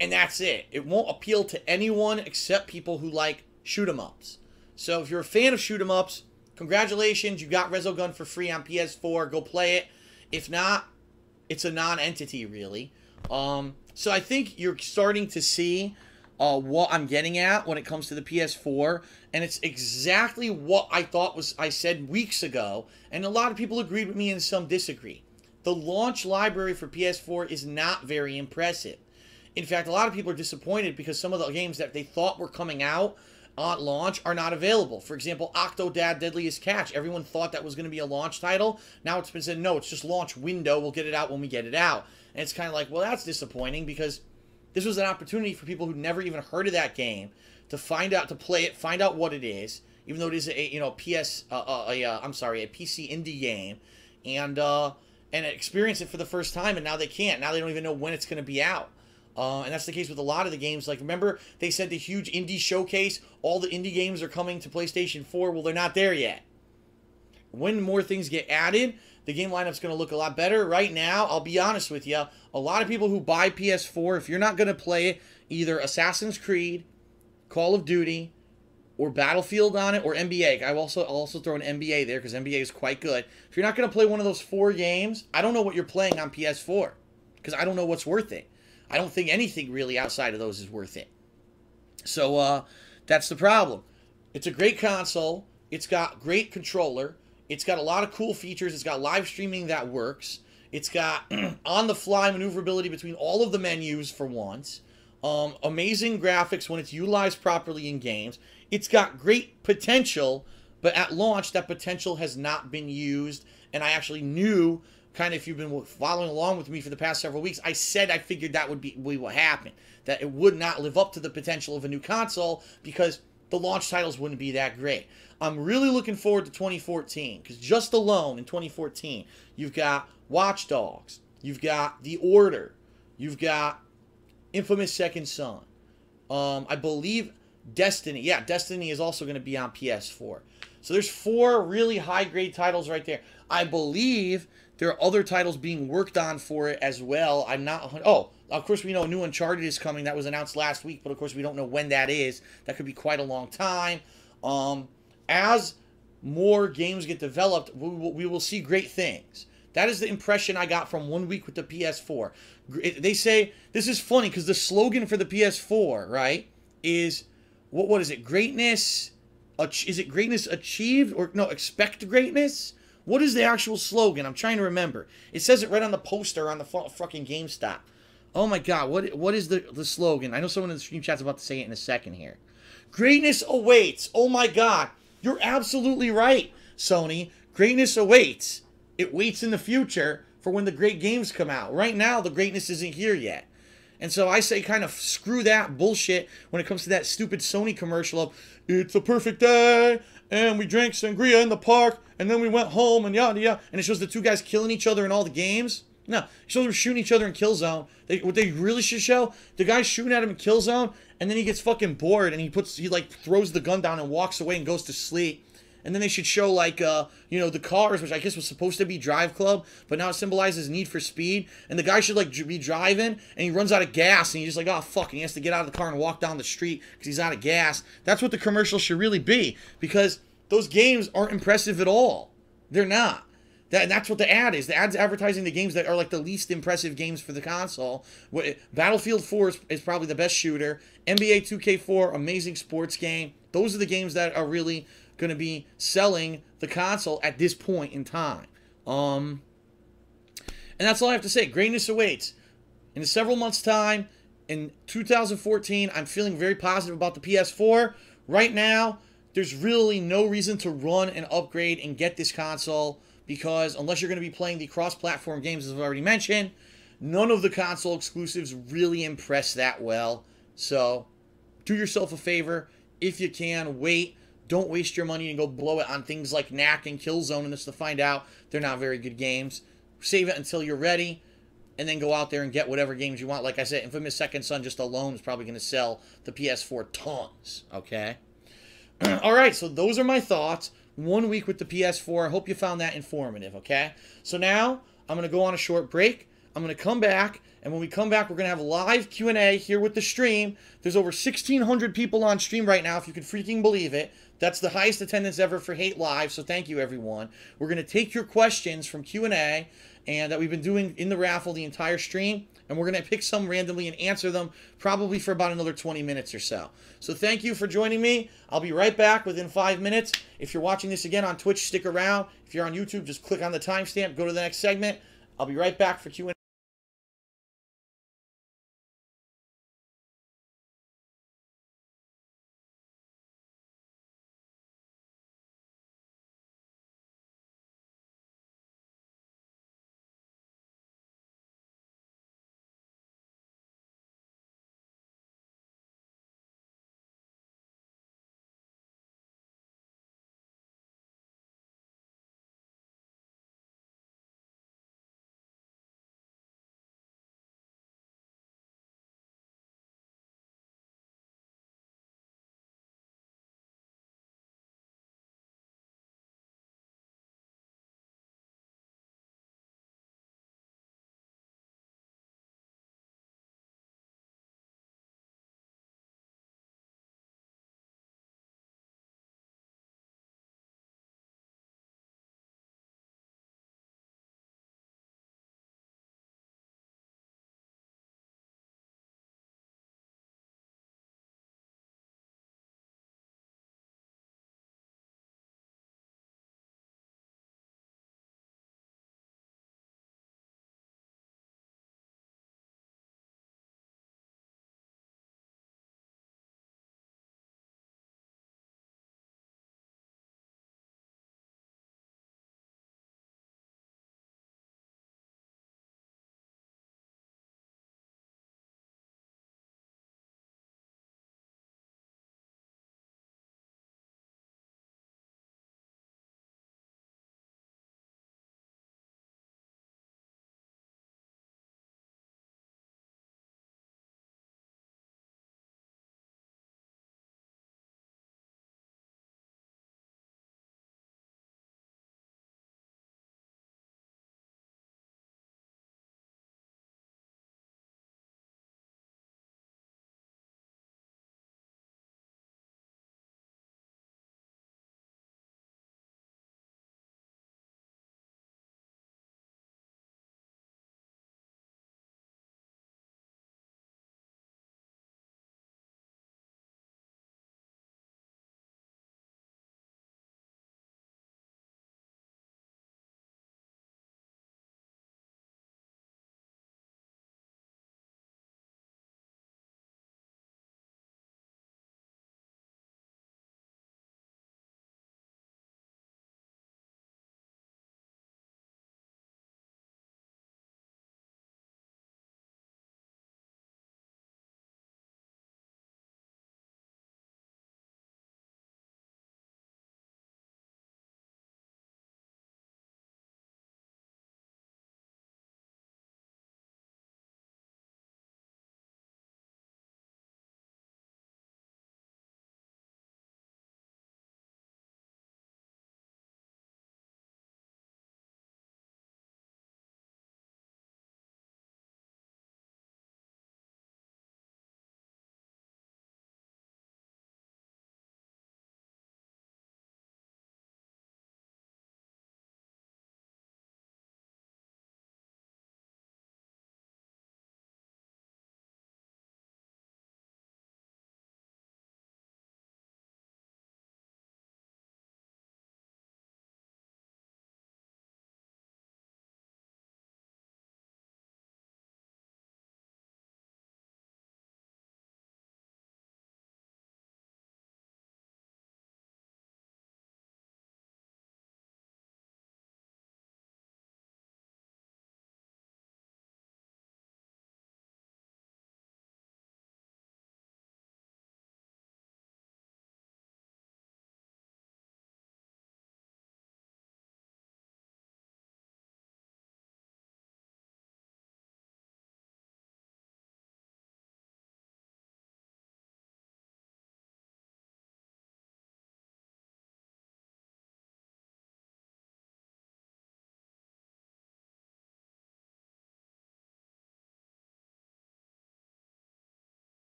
And that's it. It won't appeal to anyone except people who like shoot-em-ups. So if you're a fan of shoot-em-ups, congratulations. You got Resogun for free on PS4. Go play it. If not, it's a non-entity, really. So I think you're starting to see what I'm getting at when it comes to the PS4. And it's exactly what I said weeks ago. And a lot of people agreed with me and some disagree. The launch library for PS4 is not very impressive. In fact, a lot of people are disappointed because some of the games that they thought were coming out at launch are not available. For example, Octodad Deadliest Catch. Everyone thought that was going to be a launch title. Now it's been said, no, it's just launch window. We'll get it out when we get it out. And it's kind of like, well, that's disappointing because this was an opportunity for people who never even heard of that game to find out, to play it, find out what it is, even though it is a PC indie game, and experience it for the first time. And now they can't. Now they don't even know when it's going to be out. And that's the case with a lot of the games. Like, remember, they said the huge indie showcase, all the indie games are coming to PlayStation 4. Well, they're not there yet. When more things get added, the game lineup's going to look a lot better. Right now, I'll be honest with you, a lot of people who buy PS4, if you're not going to play either Assassin's Creed, Call of Duty, or Battlefield on it, or NBA. I'll also throw an NBA there because NBA is quite good. If you're not going to play one of those 4 games, I don't know what you're playing on PS4 because I don't know what's worth it. I don't think anything really outside of those is worth it. So that's the problem. It's a great console. It's got great controller. It's got a lot of cool features. It's got live streaming that works. It's got on-the-fly maneuverability between all of the menus for once. Amazing graphics when it's utilized properly in games. It's got great potential, but at launch, that potential has not been used. And I actually knew, kind of, if you've been following along with me for the past several weeks, I said I figured that would be what happened. That it would not live up to the potential of a new console because the launch titles wouldn't be that great. I'm really looking forward to 2014 because just alone in 2014, you've got Watch Dogs, you've got The Order, you've got Infamous Second Son. I believe Destiny. Yeah, Destiny is also going to be on PS4. So there's 4 really high-grade titles right there. I believe there are other titles being worked on for it as well. I'm not... Oh, of course we know a new Uncharted is coming. That was announced last week, but of course we don't know when that is. That could be quite a long time. As more games get developed, we will see great things. That is the impression I got from 1 week with the PS4. They say... This is funny because the slogan for the PS4, right, is... What is it? Greatness... Is it greatness achieved? Or no, expect greatness? What is the actual slogan? I'm trying to remember. It says it right on the poster on the fucking GameStop. Oh my god, what is the slogan? I know someone in the stream chat's about to say it in a second here. Greatness awaits. Oh my god. You're absolutely right, Sony. Greatness awaits. It waits in the future for when the great games come out. Right now, the greatness isn't here yet. And so I say kind of screw that bullshit when it comes to that stupid Sony commercial of, it's a perfect day, and we drank sangria in the park, and then we went home, and yada yada. And it shows the 2 guys killing each other in all the games. No, it shows them shooting each other in Killzone. What they really should show, the guy shooting at him in Killzone, and then he gets fucking bored, and he like throws the gun down and walks away and goes to sleep. And then they should show, like, the cars, which I guess was supposed to be Drive Club, but now it symbolizes Need for Speed. And the guy should, like, be driving, and he runs out of gas, and he's just like, oh, fuck, and he has to get out of the car and walk down the street because he's out of gas. That's what the commercial should really be, because those games aren't impressive at all. They're not. That's what the ad is. The ad's advertising the games that are, like, the least impressive games for the console. Battlefield 4 is probably the best shooter. NBA 2K4, amazing sports game. Those are the games that are really going to be selling the console at this point in time. And that's all I have to say. Greatness awaits. In several months' time, in 2014, I'm feeling very positive about the PS4. Right now, there's really no reason to run and upgrade and get this console because unless you're going to be playing the cross-platform games, as I've already mentioned, none of the console exclusives really impress that well. So, do yourself a favor. If you can, wait. Don't waste your money and go blow it on things like Knack and Killzone and this to find out they're not very good games. Save it until you're ready, and then go out there and get whatever games you want. Like I said, Infamous Second Son just alone is probably going to sell the PS4 tons, okay? Alright, so those are my thoughts. 1 week with the PS4. I hope you found that informative, okay? So now, I'm going to go on a short break. I'm going to come back, and when we come back, we're going to have live Q&A here with the stream. There's over 1,600 people on stream right now, if you can freaking believe it. That's the highest attendance ever for Hate Live, so thank you, everyone. We're going to take your questions from Q&A and that we've been doing in the raffle the entire stream, and we're going to pick some randomly and answer them probably for about another 20 minutes or so. So thank you for joining me. I'll be right back within 5 minutes. If you're watching this again on Twitch, stick around. If you're on YouTube, just click on the timestamp, go to the next segment. I'll be right back for Q&A.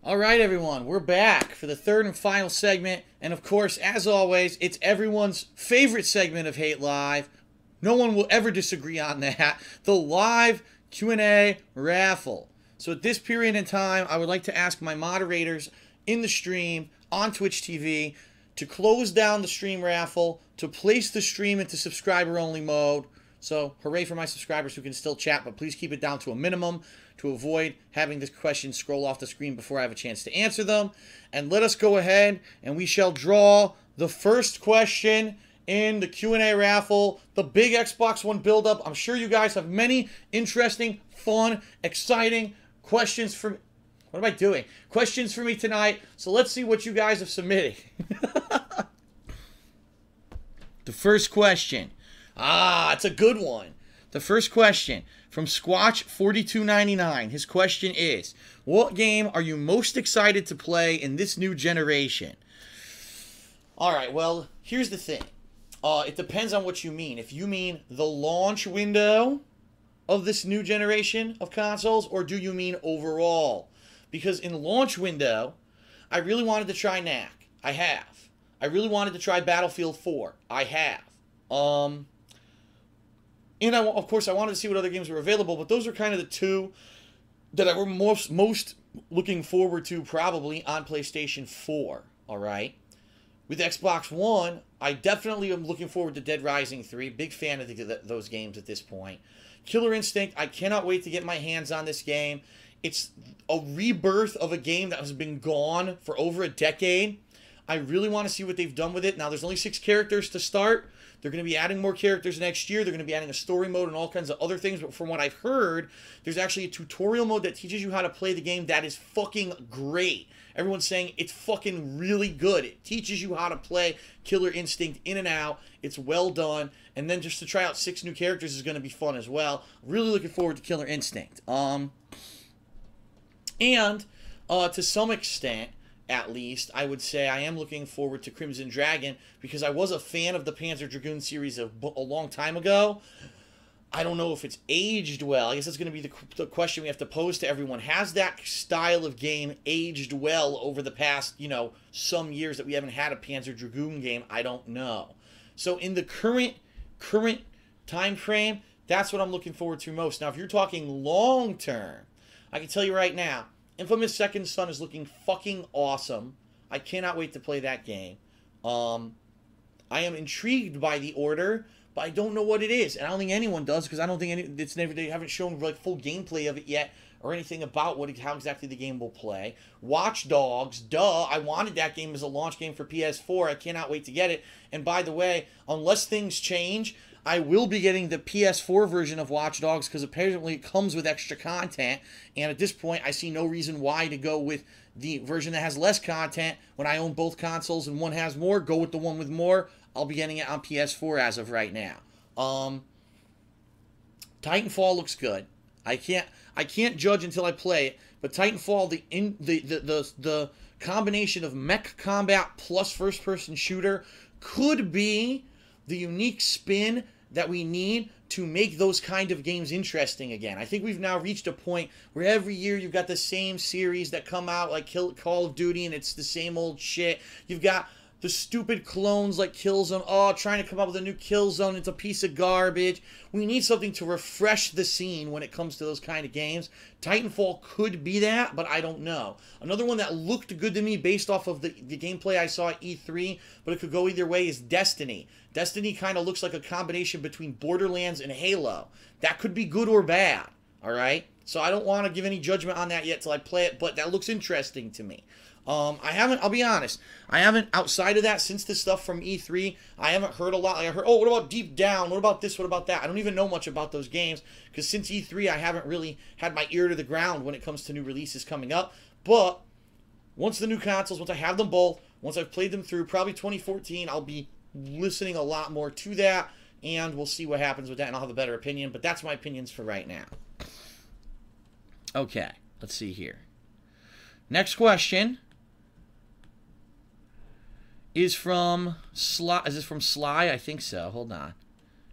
All right, everyone, we're back for the third and final segment. And of course, as always, it's everyone's favorite segment of Hate Live. No one will ever disagree on that. The live Q&A raffle. So at this period in time, I would like to ask my moderators in the stream on Twitch TV to close down the stream raffle, to place the stream into subscriber-only mode. So hooray for my subscribers who can still chat, but please keep it down to a minimum to avoid having this question scroll off the screen before I have a chance to answer them. And let us go ahead and we shall draw the first question in the Q&A raffle, the big Xbox One build-up. I'm sure you guys have many interesting, fun, exciting questions for me. What am I doing? Questions for me tonight. So let's see what you guys have submitted. The first question. It's a good one. The first question from Squatch4299. His question is, what game are you most excited to play in this new generation? Alright, well, here's the thing. It depends on what you mean. If you mean the launch window of this new generation of consoles, or do you mean overall? Because in launch window, I really wanted to try Knack. I have. I really wanted to try Battlefield 4. I have. And of course, I wanted to see what other games were available, but those are kind of the two that I were most looking forward to probably on PlayStation 4, all right? With Xbox One, I definitely am looking forward to Dead Rising 3. Big fan of those games at this point. Killer Instinct, I cannot wait to get my hands on this game. It's a rebirth of a game that has been gone for over a decade. I really want to see what they've done with it. Now, there's only 6 characters to start. They're going to be adding more characters next year. They're going to be adding a story mode and all kinds of other things. But from what I've heard, there's actually a tutorial mode that teaches you how to play the game that is fucking great. Everyone's saying it's fucking really good. It teaches you how to play Killer Instinct in and out. It's well done. And then just to try out 6 new characters is going to be fun as well. Really looking forward to Killer Instinct. And to some extent, at least, I would say I am looking forward to Crimson Dragon because I was a fan of the Panzer Dragoon series a long time ago. I don't know if it's aged well. I guess that's going to be the question we have to pose to everyone. Has that style of game aged well over the past, some years that we haven't had a Panzer Dragoon game? I don't know. So in the current time frame, that's what I'm looking forward to most. Now, if you're talking long term, I can tell you right now, Infamous Second Son is looking fucking awesome. I cannot wait to play that game. I am intrigued by the Order, but I don't know what it is, and I don't think anyone does because I don't think they haven't shown like full gameplay of it yet or anything about how exactly the game will play. Watch Dogs, duh! I wanted that game as a launch game for PS4. I cannot wait to get it. And by the way, unless things change, I will be getting the PS4 version of Watch Dogs because apparently it comes with extra content. And at this point, I see no reason why to go with the version that has less content when I own both consoles and one has more. Go with the one with more. I'll be getting it on PS4 as of right now. Titanfall looks good. I can't judge until I play it. But Titanfall, the combination of mech combat plus first-person shooter could be the unique spin that we need to make those kind of games interesting again. I think we've now reached a point where every year you've got the same series that come out like Call of Duty and it's the same old shit. You've got the stupid clones like Killzone. Trying to come up with a new Killzone. It's a piece of garbage. We need something to refresh the scene when it comes to those kind of games. Titanfall could be that, but I don't know. Another one that looked good to me based off of the gameplay I saw at E3, but it could go either way, is Destiny. Destiny kind of looks like a combination between Borderlands and Halo. That could be good or bad, all right? So I don't want to give any judgment on that yet till I play it, but that looks interesting to me. I'll be honest, I haven't, outside of that, since the stuff from E3, I haven't heard a lot. I heard, what about Deep Down? What about this? What about that? I don't even know much about those games, because since E3, I haven't really had my ear to the ground when it comes to new releases coming up. But once the new consoles, once I have them both, once I've played them through, probably 2014, I'll be listening a lot more to that, and we'll see what happens with that, and I'll have a better opinion. But that's my opinions for right now. Okay, let's see here. Next question is from Sly. Is this from Sly? I think so. Hold on.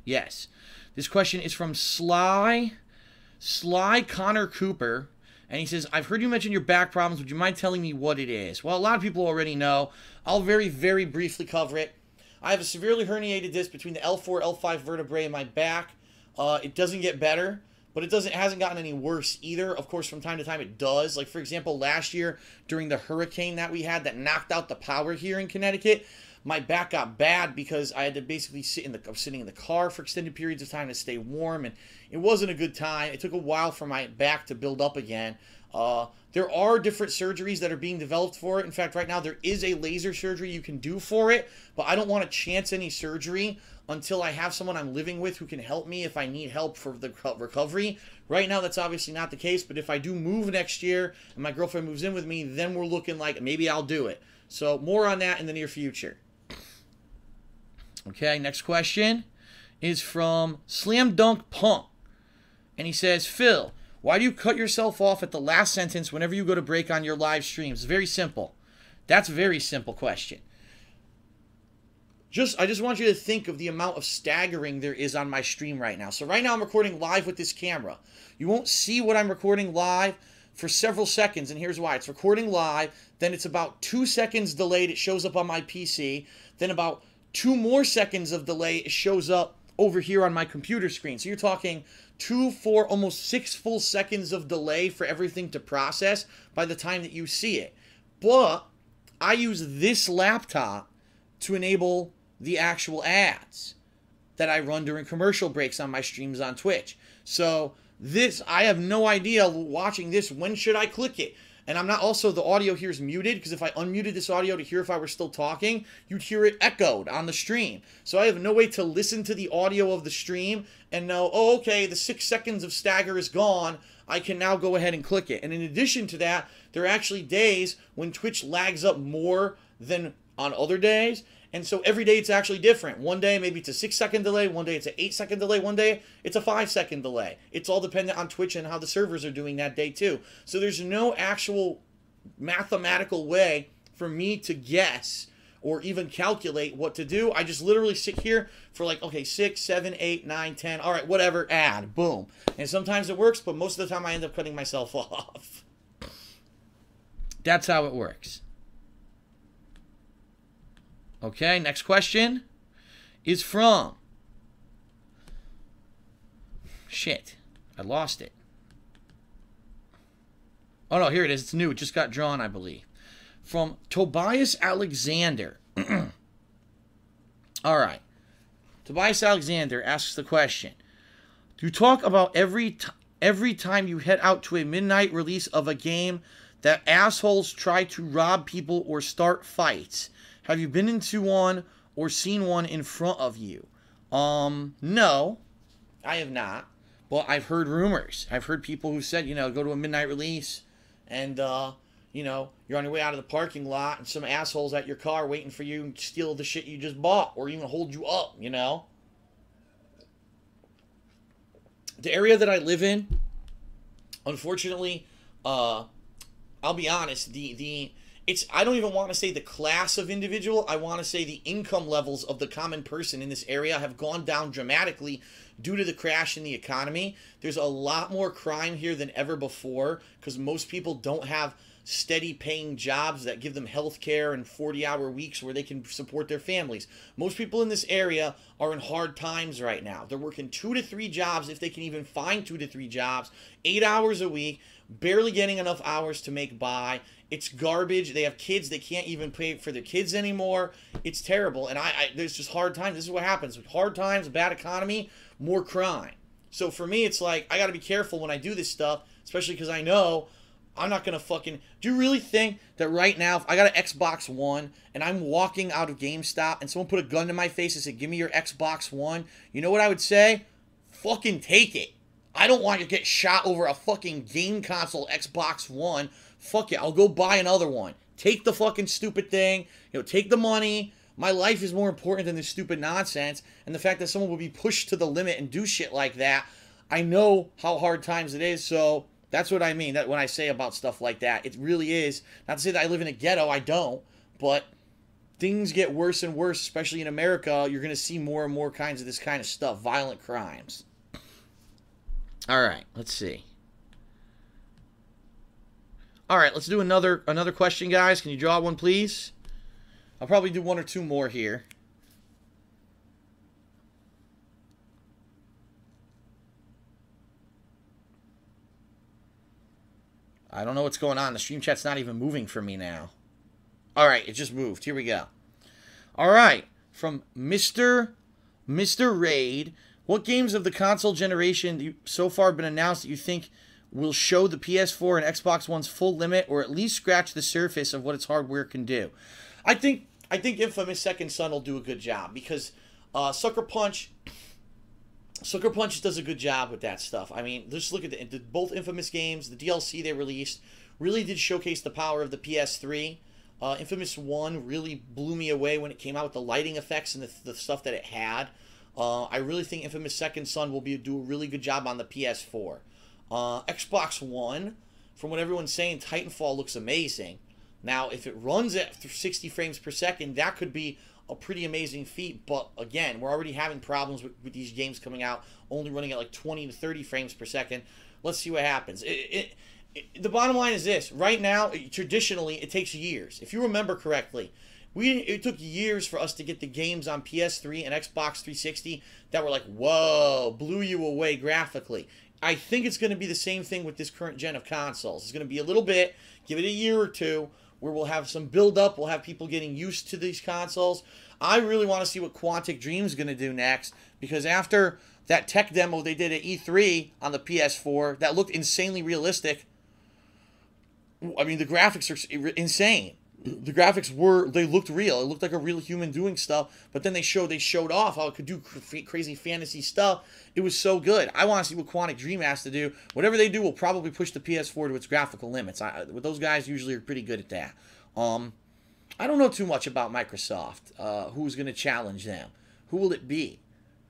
Yes. This question is from Sly Connor Cooper, And he says, I've heard you mention your back problems. Would you mind telling me what it is? Well, a lot of people already know. I'll very, very briefly cover it. I have a severely herniated disc between the L4, L5 vertebrae in my back. It doesn't get better, but it hasn't gotten any worse either. Of course, from time to time it does. Like, for example, last year during the hurricane that we had that knocked out the power here in Connecticut, my back got bad because I had to basically sitting in the car for extended periods of time to stay warm, and it wasn't a good time. It took a while for my back to build up again. There are different surgeries that are being developed for it. In fact, right now there is a laser surgery you can do for it, but I don't want to chance any surgery until I have someone I'm living with who can help me if I need help for the recovery. Right now, that's obviously not the case, but if I do move next year and my girlfriend moves in with me, then we're looking like maybe I'll do it. So more on that in the near future. Okay, next question is from Slam Dunk Punk. And he says, Phil, why do you cut yourself off at the last sentence whenever you go to break on your live streams? Very simple. That's a very simple question. I just want you to think of the amount of staggering there is on my stream right now. So right now I'm recording live with this camera. You won't see what I'm recording live for several seconds, and here's why. It's recording live, then it's about 2 seconds delayed. It shows up on my PC. Then about 2 more seconds of delay, it shows up over here on my computer screen. So you're talking 2, 4, almost 6 full seconds of delay for everything to process by the time that you see it. But I use this laptop to enable the actual ads that I run during commercial breaks on my streams on Twitch. So this, I have no idea watching this, when should I click it? And I'm not, also the audio here is muted, because if I unmuted this audio to hear if I were still talking, you'd hear it echoed on the stream. So I have no way to listen to the audio of the stream and know, oh, okay, the 6 seconds of stagger is gone. I can now go ahead and click it. And in addition to that, there are actually days when Twitch lags up more than on other days. And so every day it's actually different. One day maybe it's a 6-second delay, one day it's an 8-second delay, one day it's a 5-second delay. It's all dependent on Twitch and how the servers are doing that day too. So there's no actual mathematical way for me to guess or even calculate what to do. I just literally sit here for like, okay, 6, 7, 8, 9, 10, all right, whatever, add, boom. And sometimes it works, but most of the time I end up cutting myself off. That's how it works. Okay, next question is from... Shit, I lost it. Oh, no, here it is. It's new. It just got drawn, I believe. From Tobias Alexander. All right. Tobias Alexander asks the question. Do you talk about every time you head out to a midnight release of a game that assholes try to rob people or start fights? Have you been into one or seen one in front of you? No, I have not. But I've heard rumors. I've heard people who said, you know, go to a midnight release and, you know, you're on your way out of the parking lot and some asshole's at your car waiting for you and steal the shit you just bought or even hold you up, you know? The area that I live in, unfortunately, I'll be honest, I don't even want to say the class of individual. I want to say the income levels of the common person in this area have gone down dramatically due to the crash in the economy. There's a lot more crime here than ever before because most people don't have steady paying jobs that give them health care and 40-hour weeks where they can support their families. Most people in this area are in hard times right now. They're working 2 to 3 jobs, if they can even find 2 to 3 jobs, 8 hours a week, barely getting enough hours to make by. It's garbage. They have kids. They can't even pay for their kids anymore. It's terrible. And there's just hard times. This is what happens. With hard times, bad economy, more crime. So for me, it's like, I got to be careful when I do this stuff, especially because I know I'm not going to fucking... Do you really think that right now, if I got an Xbox One and I'm walking out of GameStop and someone put a gun to my face and said, give me your Xbox One, you know what I would say? Fucking take it. I don't want you to get shot over a fucking game console Xbox One. Fuck it, I'll go buy another one. Take the fucking stupid thing. You know, take the money. My life is more important than this stupid nonsense. And the fact that someone will be pushed to the limit and do shit like that, I know how hard times it is. So that's what I mean that when I say about stuff like that. It really is. Not to say that I live in a ghetto. I don't. But things get worse and worse, especially in America. You're going to see more and more kinds of this kind of stuff. Violent crimes. All right, let's see. All right, let's do another question, guys. Can you draw one, please? I'll probably do one or two more here. I don't know what's going on. The stream chat's not even moving for me now. All right, it just moved. Here we go. All right, from Mr. Raid, what games of the console generation so far been announced that you think will show the PS4 and Xbox One's full limit, or at least scratch the surface of what its hardware can do? I think Infamous Second Son will do a good job, because Sucker Punch does a good job with that stuff. I mean, just look at both Infamous games. The DLC they released really did showcase the power of the PS3. Infamous 1 really blew me away when it came out with the lighting effects and the stuff that it had. I really think Infamous Second Son will do a really good job on the PS4. Xbox One, from what everyone's saying, Titanfall looks amazing. Now, if it runs at 60 frames per second, that could be a pretty amazing feat. But again, we're already having problems with these games coming out only running at like 20 to 30 frames per second. Let's see what happens. The bottom line is this. Right now, traditionally, it takes years. If you remember correctly, it took years for us to get the games on PS3 and Xbox 360 that were like, whoa, blew you away graphically. I think it's going to be the same thing with this current gen of consoles. It's going to be a little bit, give it a year or two, where we'll have some build-up. We'll have people getting used to these consoles. I really want to see what Quantic Dream's going to do next, because after that tech demo they did at E3 on the PS4 that looked insanely realistic, I mean, the graphics are insane. The graphics they looked real. It looked like a real human doing stuff. But then they showed off how it could do crazy fantasy stuff. It was so good. I want to see what Quantic Dream has to do. Whatever they do will probably push the PS4 to its graphical limits. Those guys usually are pretty good at that. I don't know too much about Microsoft. Who's going to challenge them? Who will it be?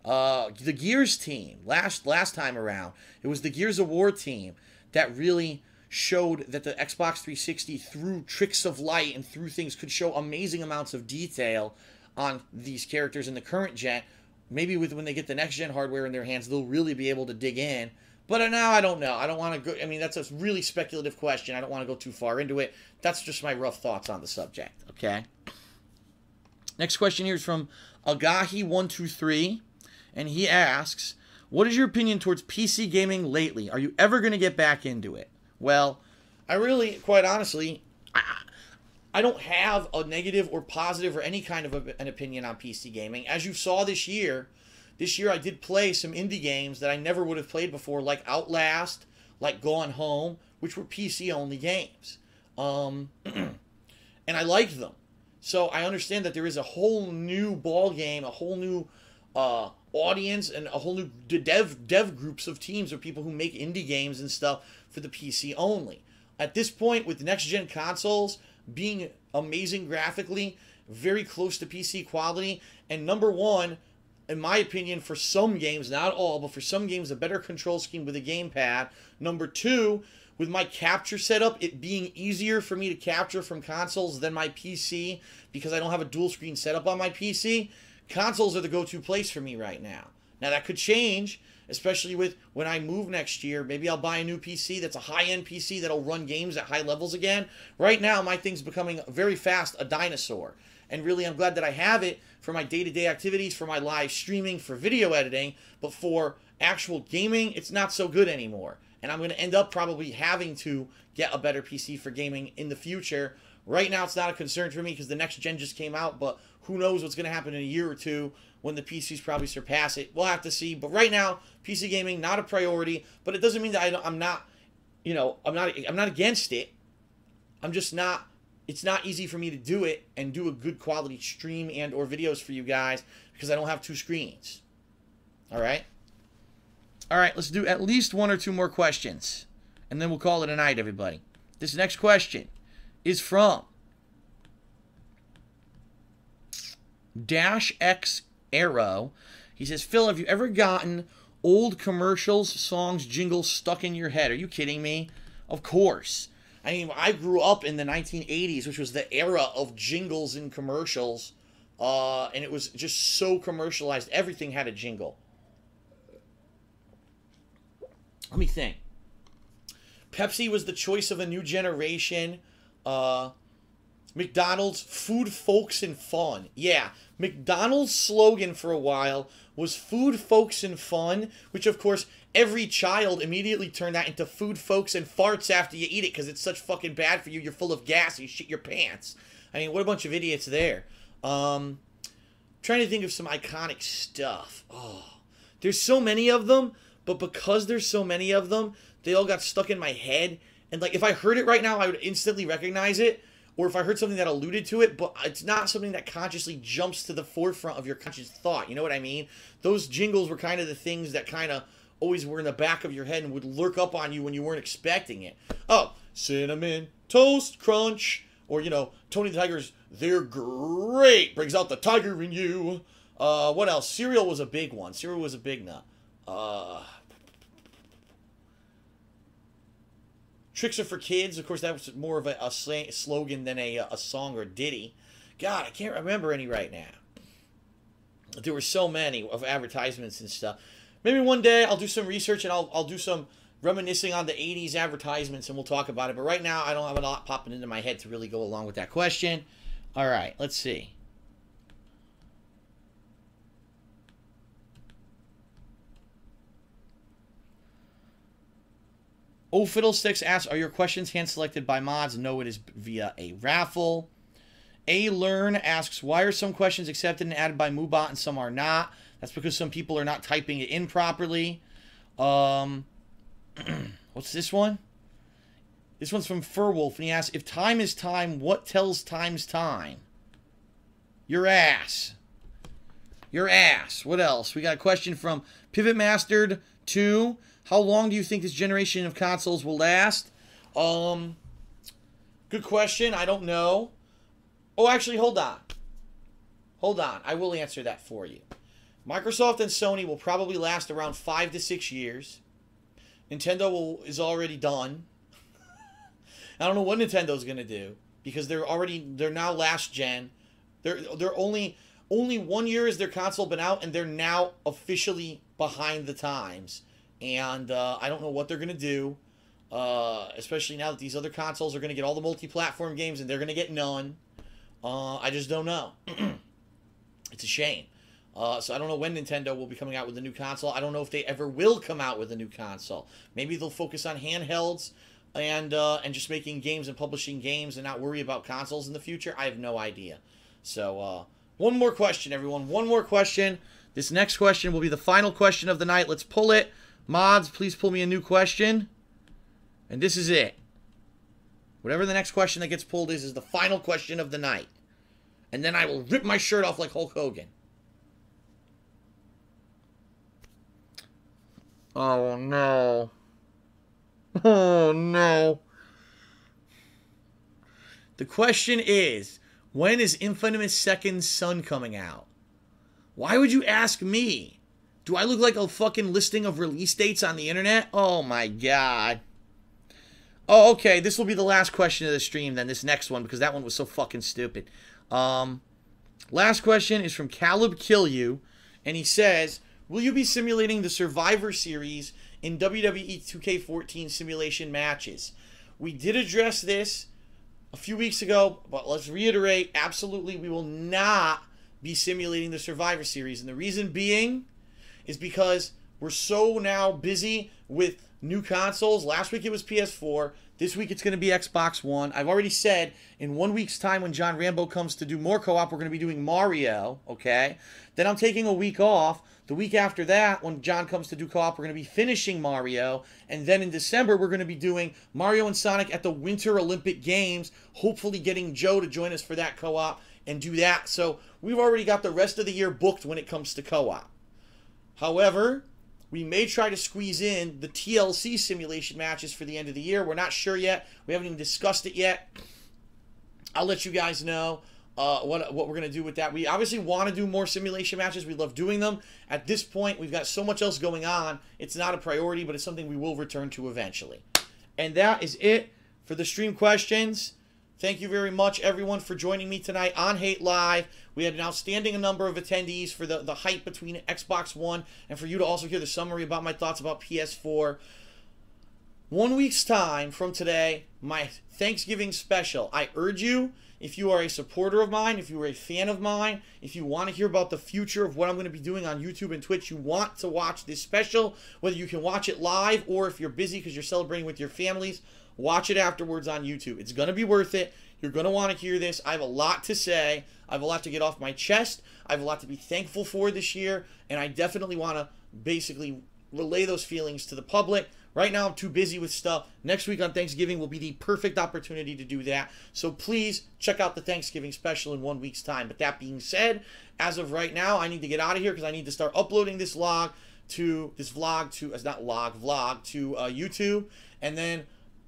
The Gears team. Last time around, it was the Gears of War team that really showed that the Xbox 360, through tricks of light and through things, could show amazing amounts of detail on these characters in the current gen. Maybe when they get the next gen hardware in their hands, they'll really be able to dig in. But now I don't know. I don't want to go. I mean, that's a really speculative question. I don't want to go too far into it. That's just my rough thoughts on the subject. Okay. Next question here is from Agahi123, and he asks, "What is your opinion towards PC gaming lately? Are you ever going to get back into it?" Well, I really, quite honestly, I don't have a negative or positive or any kind of an opinion on PC gaming. As you saw this year I did play some indie games that I never would have played before, like Outlast, like Gone Home, which were PC-only games. And I liked them. So I understand that there is a whole new ball game, a whole new audience, and a whole new dev groups of teams of people who make indie games and stuff for the PC only. At this point, with next-gen consoles being amazing graphically, very close to PC quality, and number one, in my opinion, for some games, not all, but for some games, a better control scheme with a gamepad. Number two, with my capture setup, it being easier for me to capture from consoles than my PC, because I don't have a dual screen setup on my PC, consoles are the go-to place for me right now. Now, that could change, especially with when I move next year. Maybe I'll buy a new PC that's a high-end PC that'll run games at high levels again. Right now, my thing's becoming very fast a dinosaur. And really, I'm glad that I have it for my day-to-day activities, for my live streaming, for video editing. But for actual gaming, it's not so good anymore. And I'm going to end up probably having to get a better PC for gaming in the future. Right now, it's not a concern for me because the next gen just came out. But who knows what's going to happen in a year or two when the PCs probably surpass it. We'll have to see. But right now, PC gaming, not a priority. But it doesn't mean that I'm not against it. I'm just not. It's not easy for me to do it and do a good quality stream and or videos for you guys because I don't have two screens. All right? All right, let's do at least one or two more questions. And then we'll call it a night, everybody. This next question is from Dash X Arrow. He says, Phil, have you ever gotten old commercials, songs, jingles stuck in your head? Are you kidding me? Of course. I mean, I grew up in the 1980s, which was the era of jingles and commercials, and it was just so commercialized. Everything had a jingle. Let me think. Pepsi was the choice of a new generation. McDonald's, food, folks, and fun. Yeah, McDonald's slogan for a while was food, folks, and fun, which of course every child immediately turned that into food, folks, and farts after you eat it because it's such fucking bad for you. You're full of gas, you shit your pants. I mean, what a bunch of idiots there. Trying to think of some iconic stuff. Oh, there's so many of them, but because there's so many of them, they all got stuck in my head. And like, if I heard it right now, I would instantly recognize it. Or if I heard something that alluded to it, but it's not something that consciously jumps to the forefront of your conscious thought. You know what I mean? Those jingles were kind of the things that kind of always were in the back of your head and would lurk up on you when you weren't expecting it. Oh, Cinnamon Toast Crunch. Or, you know, Tony the Tiger's They're Great. Brings out the tiger in you. What else? Cereal was a big one. Cereal was a big nut. Tricks Are for Kids. Of course, that was more of a slogan than a song or ditty. God, I can't remember any right now. There were so many of advertisements and stuff. Maybe one day I'll do some research and I'll do some reminiscing on the 80s advertisements and we'll talk about it. But right now, I don't have a lot popping into my head to really go along with that question. All right, let's see. Oh, Fiddlesticks asks, are your questions hand-selected by mods? No, it is via a raffle. A Learn asks, why are some questions accepted and added by Moobot and some are not? That's because some people are not typing it in properly. What's this one? This one's from Furwolf, and he asks, if time is time, what tells time's time? Your ass. Your ass. What else? We got a question from Pivot Mastered 2. How long do you think this generation of consoles will last? Good question. I don't know. Oh, actually, hold on. Hold on. I will answer that for you. Microsoft and Sony will probably last around 5 to 6 years. Nintendo is already done. I don't know what Nintendo's going to do because they're now last gen. They're only 1 year is their console been out and they're now officially behind the times. And I don't know what they're going to do, especially now that these other consoles are going to get all the multi-platform games and they're going to get none. I just don't know. It's a shame. So I don't know when Nintendo will be coming out with a new console. I don't know if they ever will come out with a new console. Maybe they'll focus on handhelds and just making games and publishing games and not worry about consoles in the future. I have no idea. So one more question, everyone. One more question. This next question will be the final question of the night. Let's pull it. Mods, please pull me a new question. And this is it. Whatever the next question that gets pulled is the final question of the night. And then I will rip my shirt off like Hulk Hogan. Oh, no. Oh, no. The question is, when is Infamous Second Son coming out? Why would you ask me? Do I look like a fucking listing of release dates on the internet? Oh, my God. Oh, okay. This will be the last question of the stream then, this next one, because that one was so fucking stupid. Last question is from Caleb Kill You, and he says, will you be simulating the Survivor Series in WWE 2K14 simulation matches? We did address this a few weeks ago, but let's reiterate, absolutely we will not be simulating the Survivor Series. And the reason being is because we're so now busy with new consoles. Last week it was PS4. This week it's going to be Xbox One. I've already said in 1 week's time when John Rambo comes to do more co-op, we're going to be doing Mario, okay? Then I'm taking a week off. The week after that, when John comes to do co-op, we're going to be finishing Mario. And then in December, we're going to be doing Mario and Sonic at the Winter Olympic Games, hopefully getting Joe to join us for that co-op and do that. So we've already got the rest of the year booked when it comes to co-op. However, we may try to squeeze in the TLC simulation matches for the end of the year. We're not sure yet. We haven't even discussed it yet. I'll let you guys know what we're going to do with that. We obviously want to do more simulation matches. We love doing them. At this point, we've got so much else going on. It's not a priority, but it's something we will return to eventually. And that is it for the stream questions. Thank you very much, everyone, for joining me tonight on Hate Live. We had an outstanding number of attendees for the hype between Xbox One and for you to also hear the summary about my thoughts about PS4. 1 week's time from today, my Thanksgiving special. I urge you, if you are a supporter of mine, if you are a fan of mine, if you want to hear about the future of what I'm going to be doing on YouTube and Twitch, you want to watch this special, whether you can watch it live or if you're busy because you're celebrating with your families, watch it afterwards on YouTube. It's going to be worth it. You're going to want to hear this. I have a lot to say. I have a lot to get off my chest. I have a lot to be thankful for this year, and I definitely want to basically relay those feelings to the public. Right now, I'm too busy with stuff. Next week on Thanksgiving will be the perfect opportunity to do that. So please check out the Thanksgiving special in 1 week's time. But that being said, as of right now, I need to get out of here because I need to start uploading this vlog to YouTube, and then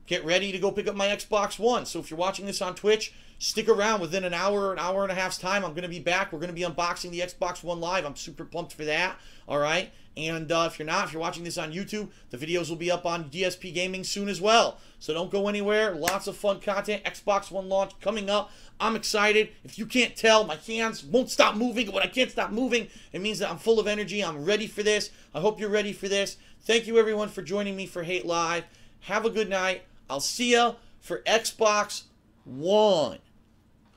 get ready to go pick up my Xbox One. So if you're watching this on Twitch, stick around. Within an hour and a half's time, I'm going to be back. We're going to be unboxing the Xbox One live. I'm super pumped for that. All right. And if you're watching this on YouTube, the videos will be up on DSP Gaming soon as well. So don't go anywhere. Lots of fun content. Xbox One launch coming up. I'm excited. If you can't tell, my hands won't stop moving. When I can't stop moving, it means that I'm full of energy. I'm ready for this. I hope you're ready for this. Thank you, everyone, for joining me for Hate Live. Have a good night. I'll see ya for Xbox One.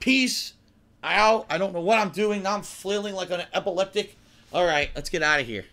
Peace out. I don't know what I'm doing. Now I'm flailing like an epileptic. All right, let's get out of here.